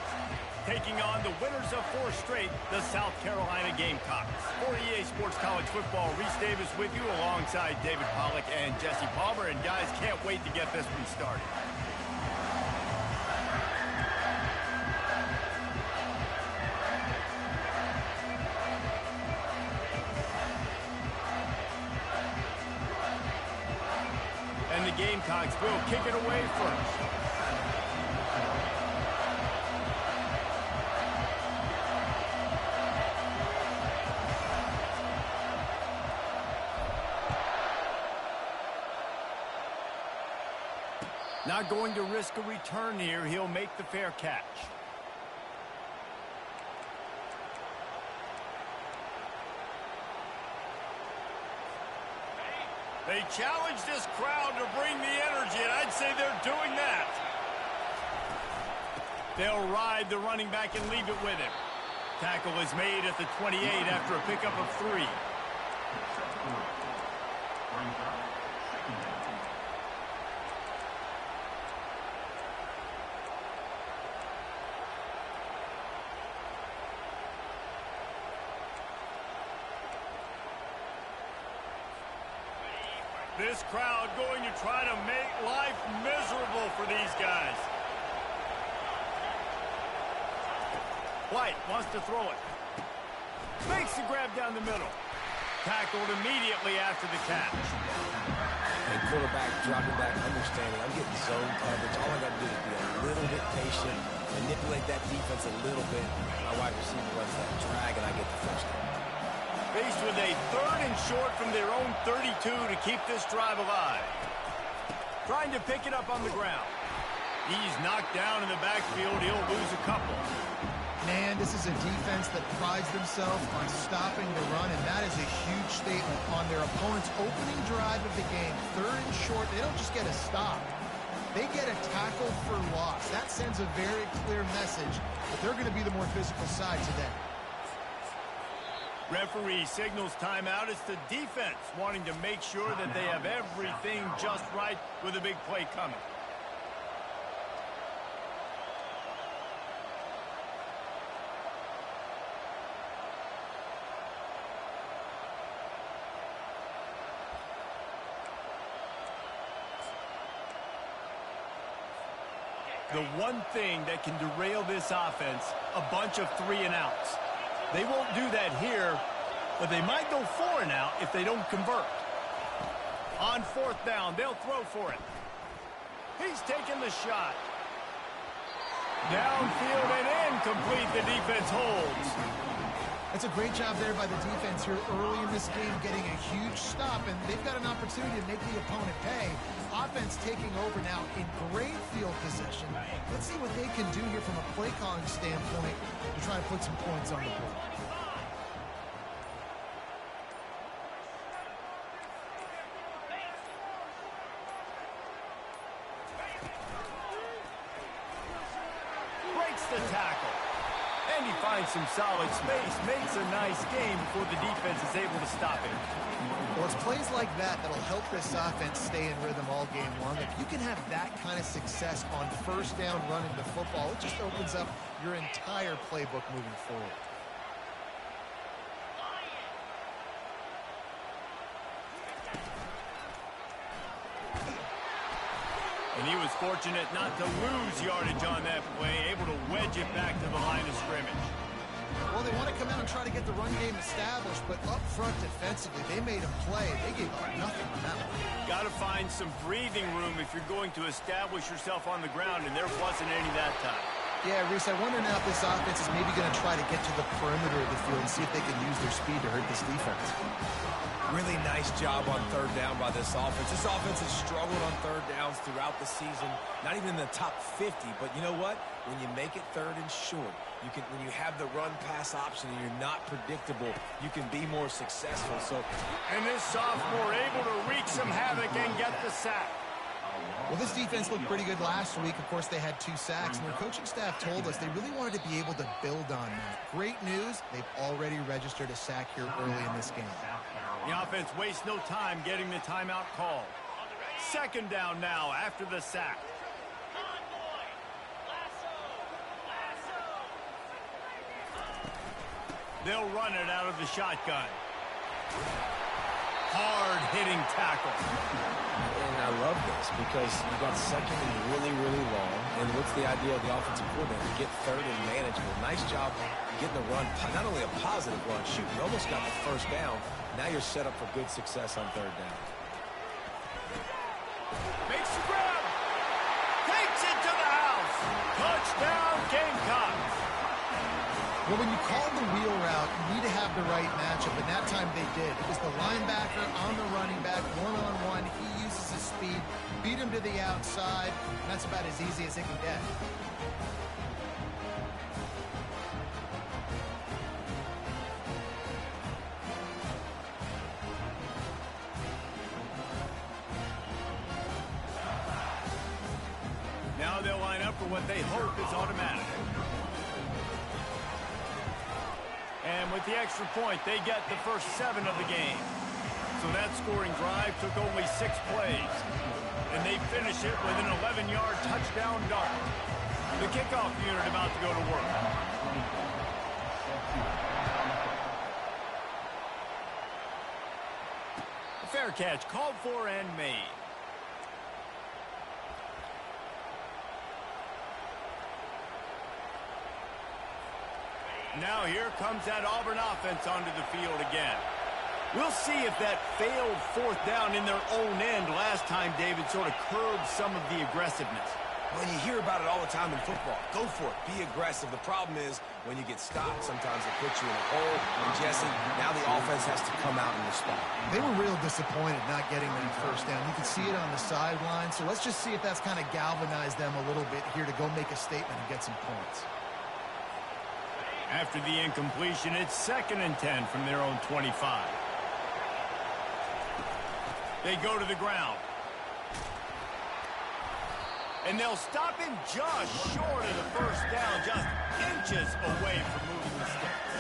taking on the winners of 4 straight, the South Carolina Gamecocks. For EA Sports College Football, Reese Davis with you alongside David Pollack and Jesse Palmer. And guys, can't wait to get this one started. And the Gamecocks will kick it away first. Not going to risk a return here. He'll make the fair catch. They challenge this crowd to bring the energy, and I'd say they're doing that. They'll ride the running back and leave it with him. Tackle is made at the 28 after a pickup of 3. This crowd going to try to make life miserable for these guys. White wants to throw it. Makes the grab down the middle. Tackled immediately after the catch. And quarterback dropping back, understanding I'm getting zone coverage. All I got to do is be a little bit patient, manipulate that defense a little bit. My wide receiver runs that drag, and I get the first down. Faced with a 3rd and short from their own 32 to keep this drive alive. Trying to pick it up on the ground. He's knocked down in the backfield. He'll lose a couple. Man, this is a defense that prides themselves on stopping the run, and that is a huge statement on their opponent's opening drive of the game. 3rd and short, they don't just get a stop. They get a tackle for loss. That sends a very clear message that they're going to be the more physical side today. Referee signals timeout. It's the defense wanting to make sure that they have everything just right with a big play coming. The one thing that can derail this offense, a bunch of 3-and-outs. They won't do that here, but they might go 4-and-out if they don't convert. On 4th down, they'll throw for it. He's taking the shot. Downfield and incomplete. The defense holds. It's a great job there by the defense here early in this game, getting a huge stop, and they've got an opportunity to make the opponent pay. Offense taking over now in great field possession. Let's see what they can do here from a play calling standpoint to try to put some points on the board. Breaks the tackle. And he finds some solid space, makes a nice game before the defense is able to stop it. Well, it's plays like that that'll help this offense stay in rhythm all game long. If you can have that kind of success on 1st down running the football, it just opens up your entire playbook moving forward. And he was fortunate not to lose yardage on that play, able to wedge it back to the line of scrimmage. Well, they want to come out and try to get the run game established, but up front defensively, they made a play. They gave up nothing on that one. Got to find some breathing room if you're going to establish yourself on the ground, and there wasn't any that time. Yeah, Reese, I wonder now if this offense is maybe going to try to get to the perimeter of the field and see if they can use their speed to hurt this defense. Really nice job on third down by this offense. This offense has struggled on third downs throughout the season, not even in the top 50. But you know what? When you make it third and short, when you have the run-pass option and you're not predictable, you can be more successful. And this sophomore able to wreak some havoc and get the sack. Well, this defense looked pretty good last week. Of course, they had 2 sacks, and their coaching staff told us they really wanted to be able to build on that. Great news, they've already registered a sack here early in this game. The offense wastes no time getting the timeout call. Second down now after the sack. They'll run it out of the shotgun. Hard-hitting tackle. And I love this because you got second and really, really long. And what's the idea of the offensive coordinator? Get third and manageable. Nice job getting the run. Not only a positive run, shoot, you almost got the first down. Now you're set up for good success on third down. Makes the grab. Takes it to the house. Touchdown, Gamecocks. Well, when you call the wheel route, you need to have the right matchup, and that time they did. It was the linebacker on the running back, one-on-one. He uses his speed, beat him to the outside, and that's about as easy as it can get. Now they'll line up for what they hope is automatic. And with the extra point, they get the first 7 of the game. So that scoring drive took only 6 plays. And they finish it with an 11-yard touchdown dart. The kickoff unit about to go to work. A fair catch called for and made. Now here comes that Auburn offense onto the field again. We'll see if that failed fourth down in their own end last time, David, sort of curbed some of the aggressiveness. When you hear about it all the time in football, go for it. Be aggressive. The problem is when you get stopped, sometimes it puts you in a hole. And, Jesse, now the offense has to come out and respond. They were real disappointed not getting that first down. You can see it on the sideline. So let's just see if that's kind of galvanized them a little bit here to go make a statement and get some points. After the incompletion, it's 2nd and 10 from their own 25. They go to the ground. And they'll stop him just short of the first down, just inches away from moving the sticks.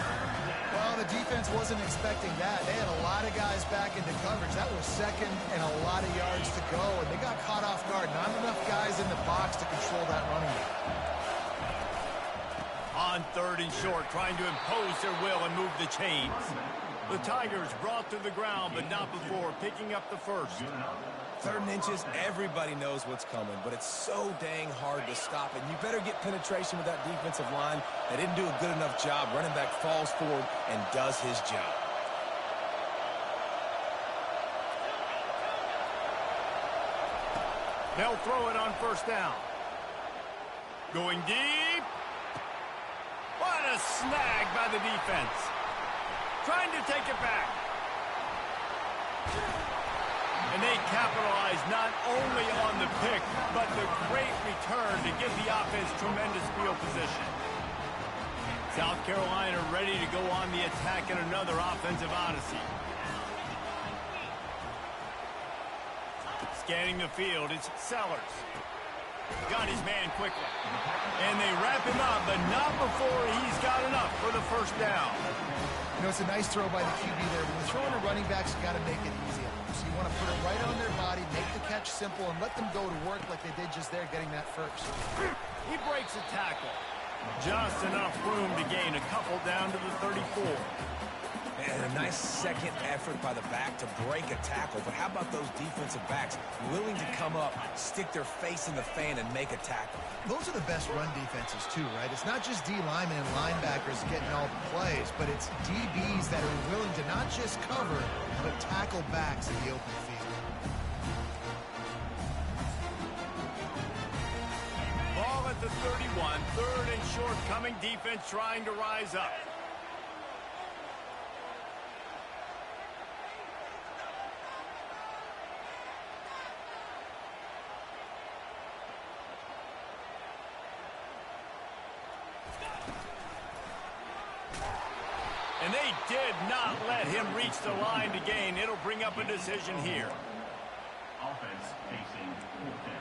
Well, the defense wasn't expecting that. They had a lot of guys back into coverage. That was 2nd and a lot of yards to go, and they got caught off guard. Not enough guys in the box to control that running back. On 3rd and short, trying to impose their will and move the chains. The Tigers brought to the ground, but not before picking up the first. 3rd and inches, everybody knows what's coming, but it's so dang hard to stop it. You better get penetration with that defensive line. They didn't do a good enough job. Running back falls forward and does his job. They'll throw it on first down. Going deep. What a snag by the defense. Trying to take it back. And they capitalize not only on the pick, but the great return to give the offense tremendous field position. South Carolina ready to go on the attack in another offensive odyssey. Scanning the field, it's Sellers. Got his man quickly. And they wrap him up, but not before he's got enough for the first down. You know, it's a nice throw by the QB there. When you're throwing to running backs, you got to make it easy on them. So you want to put it right on their body, make the catch simple, and let them go to work like they did just there, getting that first. He breaks a tackle. Just enough room to gain a couple down to the 34. And a nice second effort by the back to break a tackle. But how about those defensive backs willing to come up, stick their face in the fan, and make a tackle? Those are the best run defenses, too, right? It's not just D linemen and linebackers getting all the plays, but it's DBs that are willing to not just cover, but tackle backs in the open field. Ball at the 31, 3rd and shortcoming. Defense trying to rise up. And they did not let him reach the line to gain. It'll bring up a decision here. Offense facing fourth down.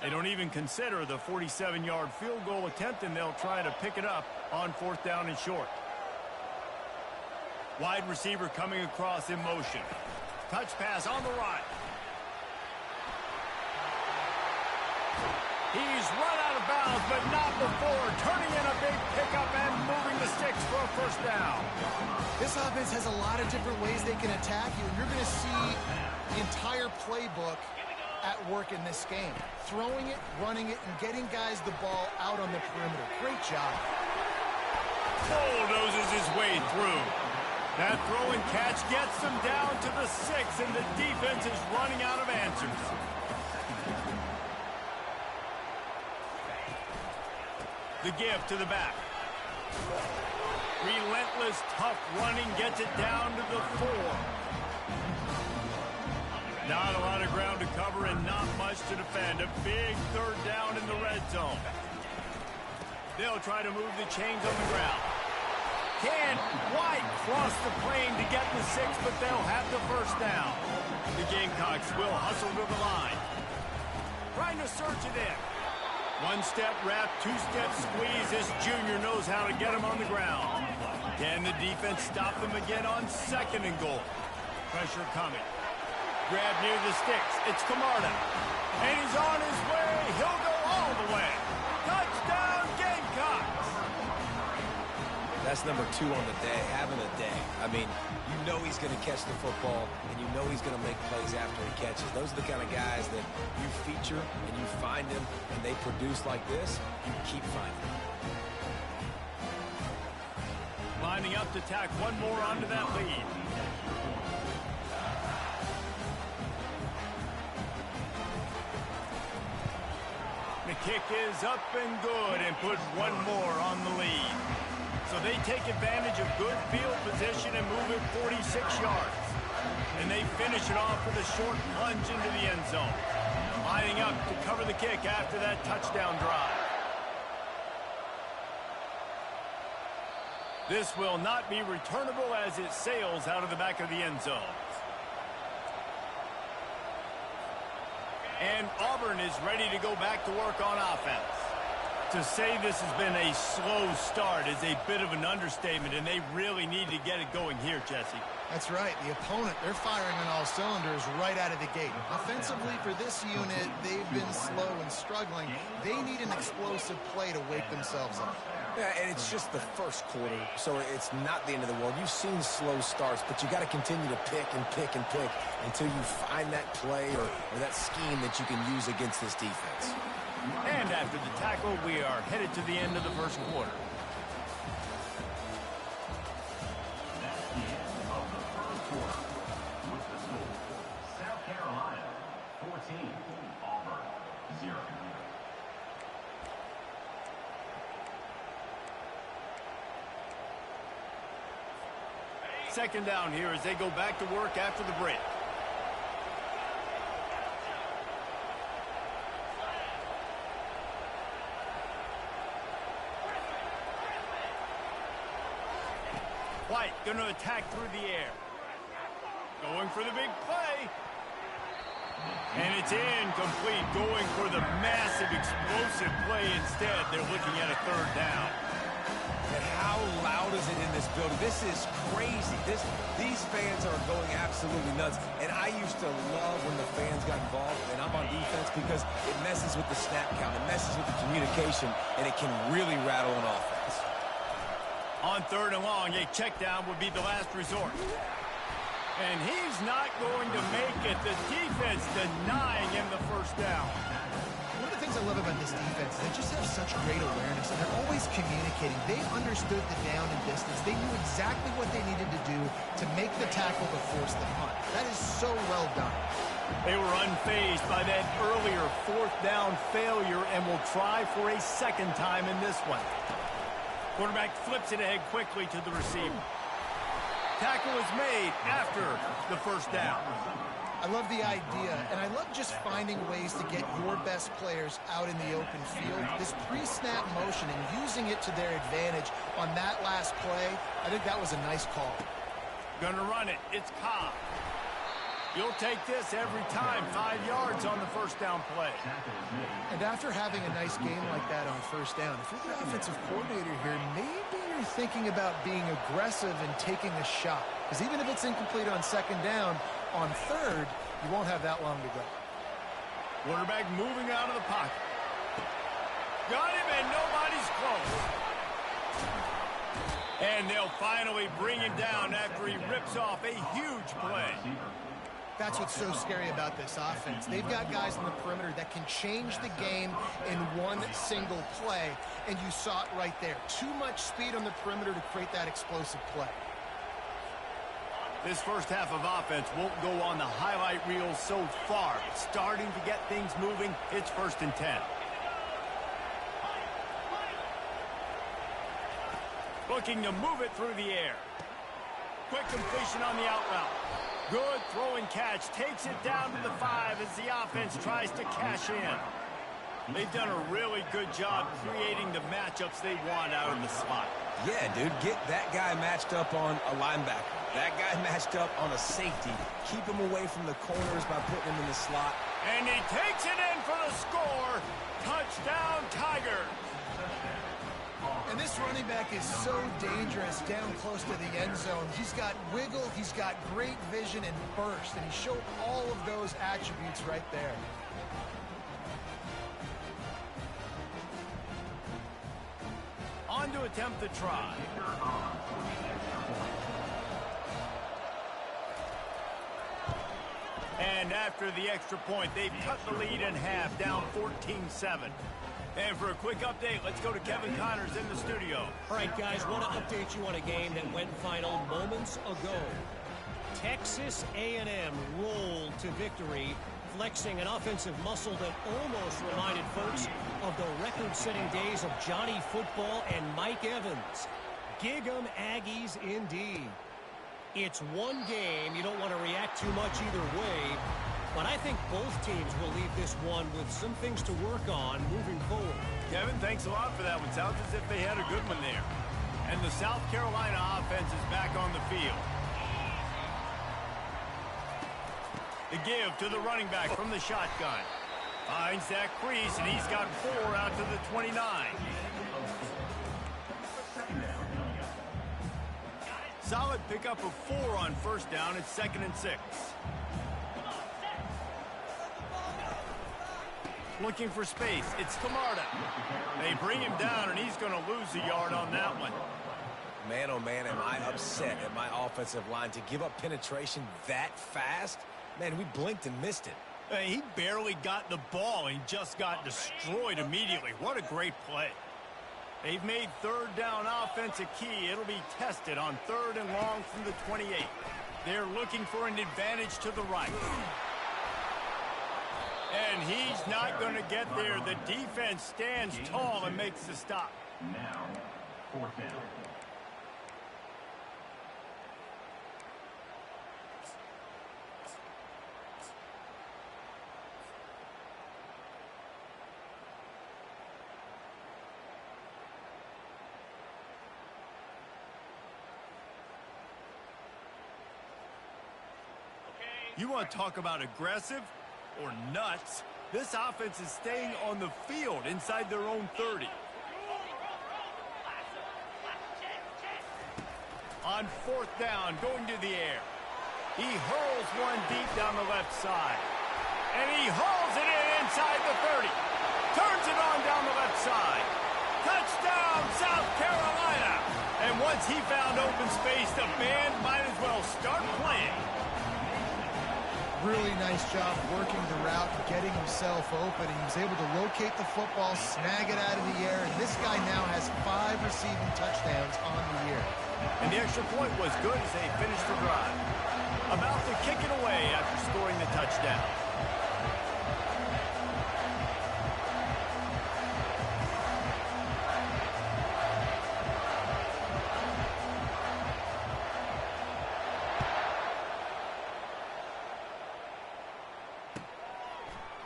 They don't even consider the 47-yard field goal attempt, and they'll try to pick it up on 4th down and short. Wide receiver coming across in motion. Touch pass on the right. He's run out of bounds, but not before turning in a big pickup and moving the sticks for a 1st down. This offense has a lot of different ways they can attack you, and you're going to see the entire playbook at work in this game. Throwing it, running it, and getting guys the ball out on the perimeter. Great job. Bulldozes his way through. That throw and catch gets them down to the 6, and the defense is running out of answers. The give to the back. Relentless, tough running gets it down to the 4. Not a lot of ground to cover and not much to defend. A big 3rd down in the red zone. They'll try to move the chains on the ground. Can White cross the plane to get the 6, but they'll have the 1st down. The Gamecocks will hustle to the line. Trying to surge it in. 1-step wrap, 2-step squeeze. This junior knows how to get him on the ground. Can the defense stop them again on 2nd and goal? Pressure coming. Grab near the sticks. It's Camarda. And he's on his way. He'll go all the way. Touchdown, Gamecocks. That's number 2 on the day, having a day. I mean, you know he's going to catch the football, and you know he's going to make plays after he catches. Those are the kind of guys that you feature and you find them, and they produce like this, you keep finding them. Lining up to tack one more onto that lead. The kick is up and good and put one more on the lead. So they take advantage of good field position and move it 46 yards. And they finish it off with a short plunge into the end zone. Lining up to cover the kick after that touchdown drive. This will not be returnable as it sails out of the back of the end zone. And Auburn is ready to go back to work on offense. To say this has been a slow start is a bit of an understatement, and they really need to get it going here, Jesse. That's right. The opponent, they're firing on all cylinders right out of the gate. Offensively, for this unit, they've been slow and struggling. They need an explosive play to wake themselves up. Yeah, and it's just the first quarter, so it's not the end of the world. You've seen slow starts, but you got to continue to pick and pick and pick until you find that play or that scheme that you can use against this defense. And after the tackle, we are headed to the end of the first quarter. That's the end of the first quarter. With the score, South Carolina 14, Auburn 0. Second down here as they go back to work after the break. White going to attack through the air. Going for the big play. And it's incomplete. Going for the massive explosive play instead. They're looking at a 3rd down. And how loud is it in this building? This is crazy. These fans are going absolutely nuts. And I used to love when the fans got involved, and I'm on defense, because it messes with the snap count. It messes with the communication, and it can really rattle an offense. On 3rd and long, a check down would be the last resort. And he's not going to make it. The defense denying him the 1st down. One of the things I love about this defense is they just have such great awareness, and they're always communicating. They understood the down and distance. They knew exactly what they needed to do to make the tackle to force the punt. That is so well done. They were unfazed by that earlier fourth down failure and will try for a second time in this one. Quarterback flips it ahead quickly to the receiver. Tackle is made after the first down. I love the idea, and I love just finding ways to get your best players out in the open field. This pre-snap motion and using it to their advantage on that last play, I think that was a nice call. Gonna run it. It's Cobb. You'll take this every time. 5 yards on the first down play. And after having a nice game like that on first down, if you're the offensive coordinator here, maybe you're thinking about being aggressive and taking a shot. Because even if it's incomplete on second down, on third, you won't have that long to go. Quarterback moving out of the pocket. Got him, and nobody's close. And they'll finally bring him down after he rips off a huge play. That's what's so scary about this offense. They've got guys on the perimeter that can change the game in one single play, and you saw it right there. Too much speed on the perimeter to create that explosive play. This first half of offense won't go on the highlight reel so far. Starting to get things moving. It's 1st and 10. Looking to move it through the air. Quick completion on the out route. Good throwing catch. Takes it down to the 5 as the offense tries to cash in. They've done a really good job creating the matchups they want out of the slot. Yeah, dude, get that guy matched up on a linebacker. That guy matched up on a safety. Keep him away from the corners by putting him in the slot. And he takes it in for the score. Touchdown, Tigers. And this running back is so dangerous down close to the end zone. He's got wiggle, he's got great vision and burst, and he showed all of those attributes right there. On to attempt the try. And after the extra point, they've cut the lead in half, down 14-7. And for a quick update, let's go to Kevin Connors in the studio. All right, guys, want to update you on a game that went final moments ago. Texas A&M rolled to victory, flexing an offensive muscle that almost reminded folks of the record-setting days of Johnny Football and Mike Evans. Gig 'em Aggies indeed. It's one game. You don't want to react too much either way, but I think both teams will leave this one with some things to work on moving forward. Kevin, thanks a lot for that one. Sounds as if they had a good one there. And the South Carolina offense is back on the field. The give to the running back from the shotgun. Finds that crease, and he's got 4 out to the 29. Solid pickup of 4 on first down. It's 2nd and 6. Looking for space. It's Camarda. They bring him down, and he's going to lose a yard on that one. Man, oh man, am I upset at my offensive line to give up penetration that fast? Man, we blinked and missed it. He barely got the ball. He just got destroyed immediately. What a great play. They've made third down offense a key. It'll be tested on 3rd and long from the 28. They're looking for an advantage to the right. And he's not going to get there. The defense stands tall and makes the stop. Now, 4th down. You want to talk about aggressive or nuts? This offense is staying on the field inside their own 30. On 4th down, going to the air. He hurls one deep down the left side. And he hauls it in inside the 30. Turns it on down the left side. Touchdown, South Carolina. And once he found open space, the band might as well start playing. Really nice job working the route and getting himself open. He was able to locate the football, snag it out of the air, and this guy now has 5 receiving touchdowns on the year. And the extra point was good as they finished the drive. About to kick it away after scoring the touchdown.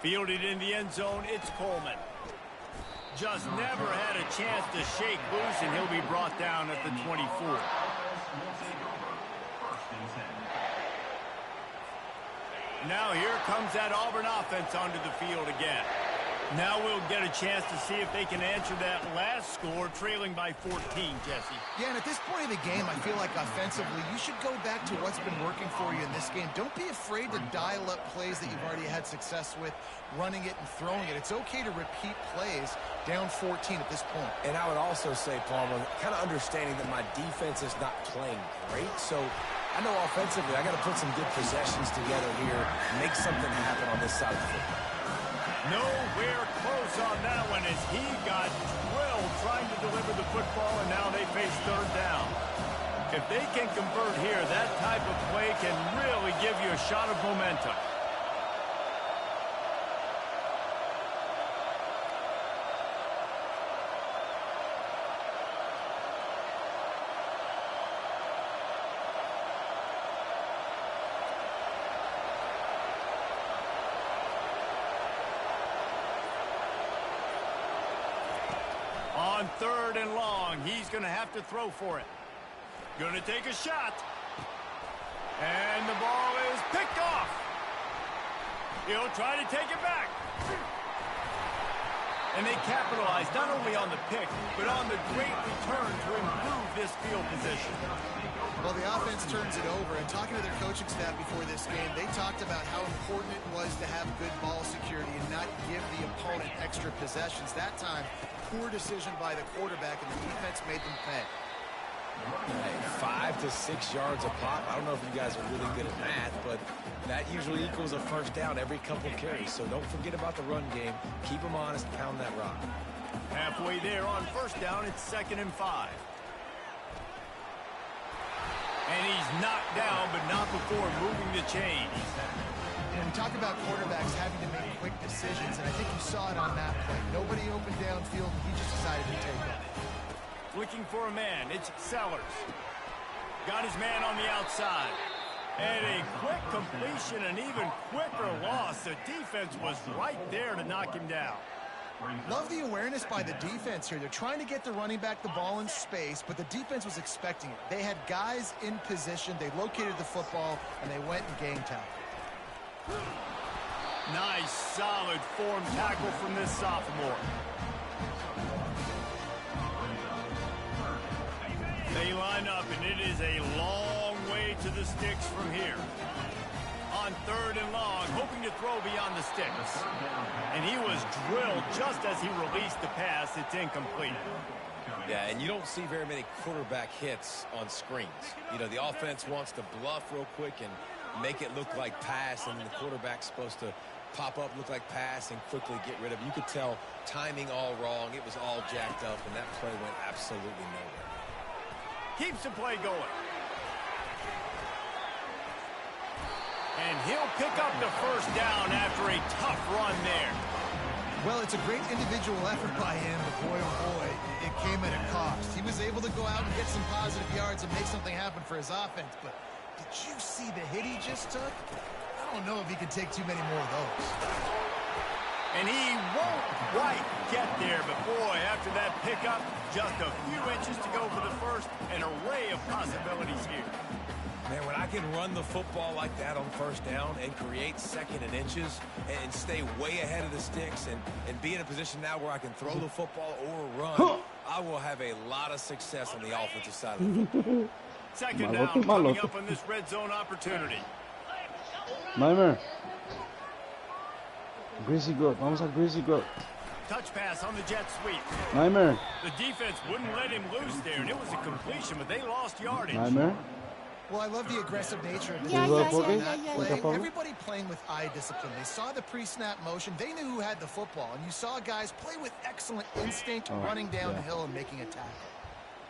Fielded in the end zone, it's Coleman. Just never had a chance to shake loose, and he'll be brought down at the 24. Now here comes that Auburn offense onto the field again. Now we'll get a chance to see if they can answer that last score, trailing by 14, Jesse. Yeah, and at this point of the game, I feel like offensively, you should go back to what's been working for you in this game. Don't be afraid to dial up plays that you've already had success with, running it and throwing it. It's okay to repeat plays down 14 at this point. And I would also say, Palmer, kind of understanding that my defense is not playing great, so I know offensively I got to put some good possessions together here, make something happen on this side of the football. Nowhere close on that one as he got drilled trying to deliver the football, and now they face third down. If they can convert here, that type of play can really give you a shot of momentum. On third and long, he's going to have to throw for it. Going to take a shot. And the ball is picked off. He'll try to take it back. And they capitalize not only on the pick, but on the great return to improve this field position. Well, the offense turns it over, and talking to their coaching staff before this game, they talked about how important it was to have good ball security and not give the opponent extra possessions. That time, poor decision by the quarterback, and the defense made them pay. Hey, 5 to 6 yards a pop. I don't know if you guys are really good at math, but that usually equals a first down every couple carries. So don't forget about the run game. Keep them honest, pound that rock. Halfway there on first down, it's 2nd and 5. And he's knocked down, but not before moving the chains. And we talk about quarterbacks having to make quick decisions, and I think you saw it on that play. Nobody opened downfield, and he just decided to take it. Looking for a man, it's Sellers. Got his man on the outside. And a quick completion, an even quicker loss. The defense was right there to knock him down. Love the awareness by the defense here. They're trying to get the running back the ball in space, but the defense was expecting it. They had guys in position, they located the football, and they went and game time. Nice, solid form tackle from this sophomore. They line up, and it is a long way to the sticks from here. On third and long, hoping to throw beyond the sticks. And he was drilled just as he released the pass. It's incomplete. Yeah, and you don't see very many quarterback hits on screens. You know, the offense wants to bluff real quick and make it look like pass, and the quarterback's supposed to pop up, look like pass, and quickly get rid of it. You could tell timing all wrong. It was all jacked up, and that play went absolutely nowhere. Keeps the play going. And he'll pick up the first down after a tough run there. Well, it's a great individual effort by him, but boy, oh boy, it came at a cost. He was able to go out and get some positive yards and make something happen for his offense, but did you see the hit he just took? I don't know if he can take too many more of those. And he won't quite get there, but boy, after that pickup, just a few inches to go for the first, an array of possibilities here. Man, when I can run the football like that on first down and create second and inches and stay way ahead of the sticks and be in a position now where I can throw the football or run, I will have a lot of success on the offensive side of the football. Second down coming up on this red zone opportunity. Nightmare. Greasy goat. Vamos a greasy goat. Touch pass on the jet sweep. Nightmare. The defense wouldn't let him loose there, and it was a completion, but they lost yardage. Nightmare. Well, I love the aggressive nature of the play. Everybody playing with eye discipline. They saw the pre-snap motion. They knew who had the football. And you saw guys play with excellent instinct, running down the hill and making a tackle.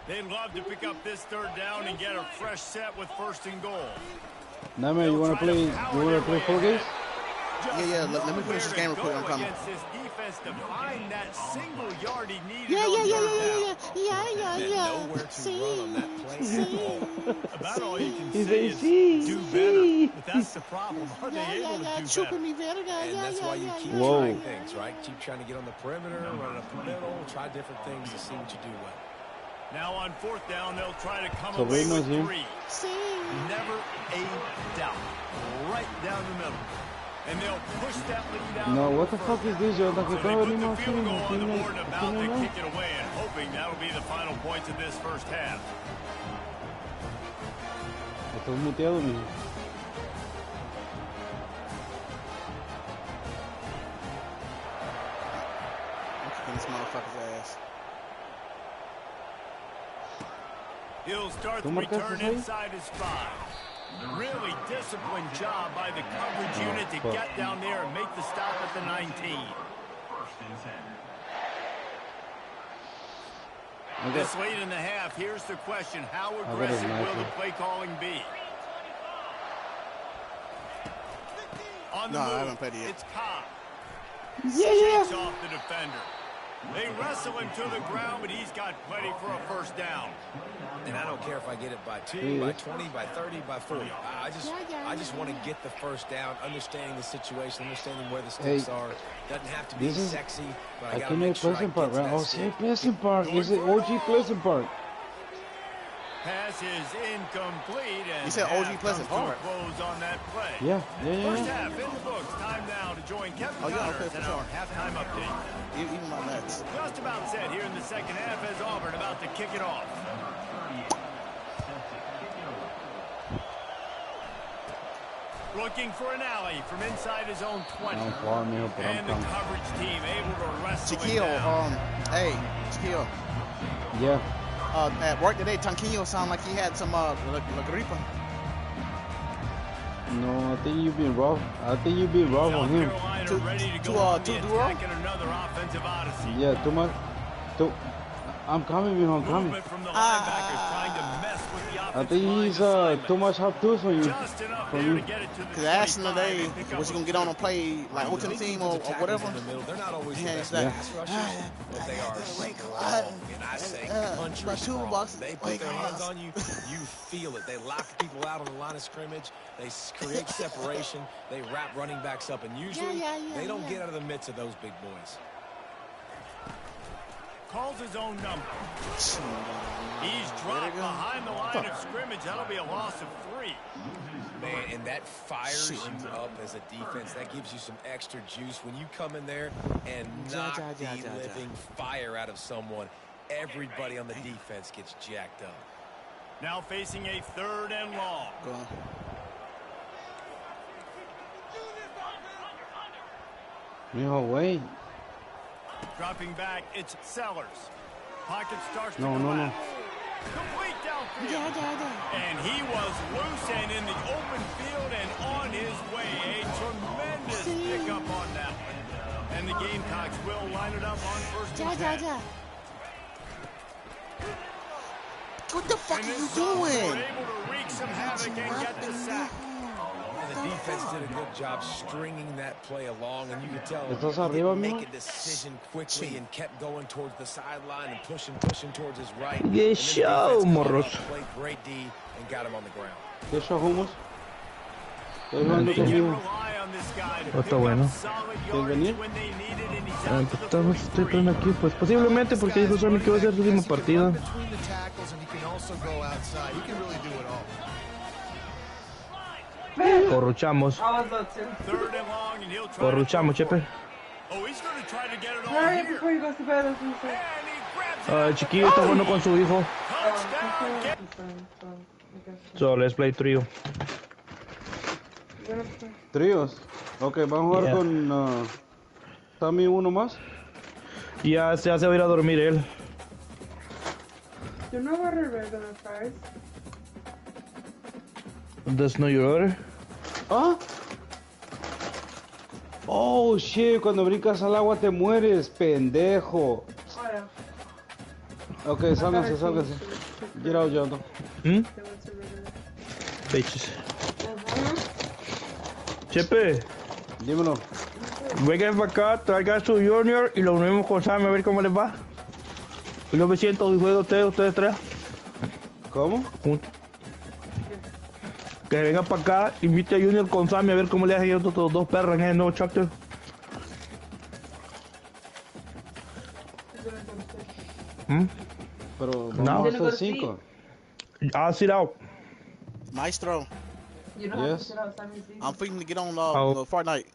They'd love to pick up this third down and get a fresh set with 1st and goal. Nah, man, you wanna play 4 games? Yeah. Let me finish this game real quick. I'm coming. Against this defense to find that single yard he needed. Yeah. Nowhere to run on that play. About all you can say is do better. But that's the problem. Are they able to do better? And that's why you keep trying things, right? Keep trying to get on the perimeter, run up the middle, try different things to see what you do well. Now on 4th down, they'll try to come away with 3. Never a doubt. Right down the middle. And they'll push that lead out. No, what the fuck is this, yo? So they put the field goal on the board and about to kick it away, and hoping that'll be the final points of this first half. Estás muteado, mijo. I'm kicking this motherfucker's ass. He'll start the return inside his 5. Really disciplined job by the coverage unit to get down there and make the stop at the 19. 1st and 10. This late in the half, here's the question. How aggressive will the play calling be? On the move, I haven't played it yet. It's Cobb. Shakes off the defender. They wrestle him to the ground, but he's got plenty for a 1st down. And I don't care if I get it by 2, by 20, by 30, by 40. I just want to get the 1st down, understanding the situation, understanding where the stakes are. Doesn't have to be sexy, but I got to make sure I get to that Park, right? Oh, say Pleasant Park. Is it OG Pleasant Park? Pass is incomplete, and you said OG Pleasant Park. Close on that play. Yeah. First half in the books. Time now to join Kevin Connors in our halftime update. Even my nuts. Just about set here in the second half as Auburn about to kick it off. Looking for an alley from inside his own 20. And the coverage team able to wrestle it down. Hey, Shaquille. Yeah. At work today, Tanquillo sounded like he had some La Gripa. No, I think you've been rough. I think you've been rough on him. Too raw? Another offensive odyssey. Yeah, too much. I'm coming, mijo. I'm coming. From the linebackers trying to mess with the I think he's too much hop tools for you. Because I asked him today, was he going to get on and play like OT team or whatever? They're not always the best pass rushers, but they are strong. And I say country strong. They put their hands on you, you feel it. They lock people out on the line of scrimmage. They create separation. They wrap running backs up. And usually, they don't get out of the midst of those big boys. Calls his own number. He's dropped behind the line of scrimmage. That'll be a loss of 3. Man, and that fires you up as a defense. That gives you some extra juice when you come in there and knock the living fire out of someone. Everybody on the defense gets jacked up. Now facing a 3rd and long. Go on. Mijo, wait. Dropping back, it's Sellers. Pocket starts to No. Complete downfield. And he was loose and in the open field and on his way. A tremendous pickup on that one. And the Gamecocks will line it up on 1st and 10. What the fuck are you doing? Able to wreak some havoc and get the sack. The defense did a good job stringing that play along, and you could tell he didn't make a decision quickly and kept going towards the sideline and pushing towards his right. Yes, show, morros. Played great D and got him on the ground. Yes, show, hummus. Está bueno. Estoy poniendo aquí, pues posiblemente porque dijo Sammy que va a ser su última partida. Corruchamos. Corruchamos, Chepe. El chiquillo está jugando con su hijo. So, let's play trio. Tríos. Ok, vamos a jugar con Sammy uno más. Ya se va a ir a dormir él. Yo no voy a rever the fries. That's not your order. ¿Ah? Oh, shit, cuando brincas al agua te mueres, pendejo. Ok, sálganse, sálganse. Get out, Yondo. Bitches. Chepe. Dímelo. Vengan para acá, traigan su junior y lo unimos con Sam a ver cómo les va. Y yo me siento y juego ustedes tres. ¿Cómo? Juntos. Que vengan para acá, invite a Junior con Sam a ver cómo le hacen a estos dos perros en el nuevo chapter. Pero vamos a hacer 5. I'll sit out. Maestro. Yes. I'm thinking to get on Oh. Fortnite.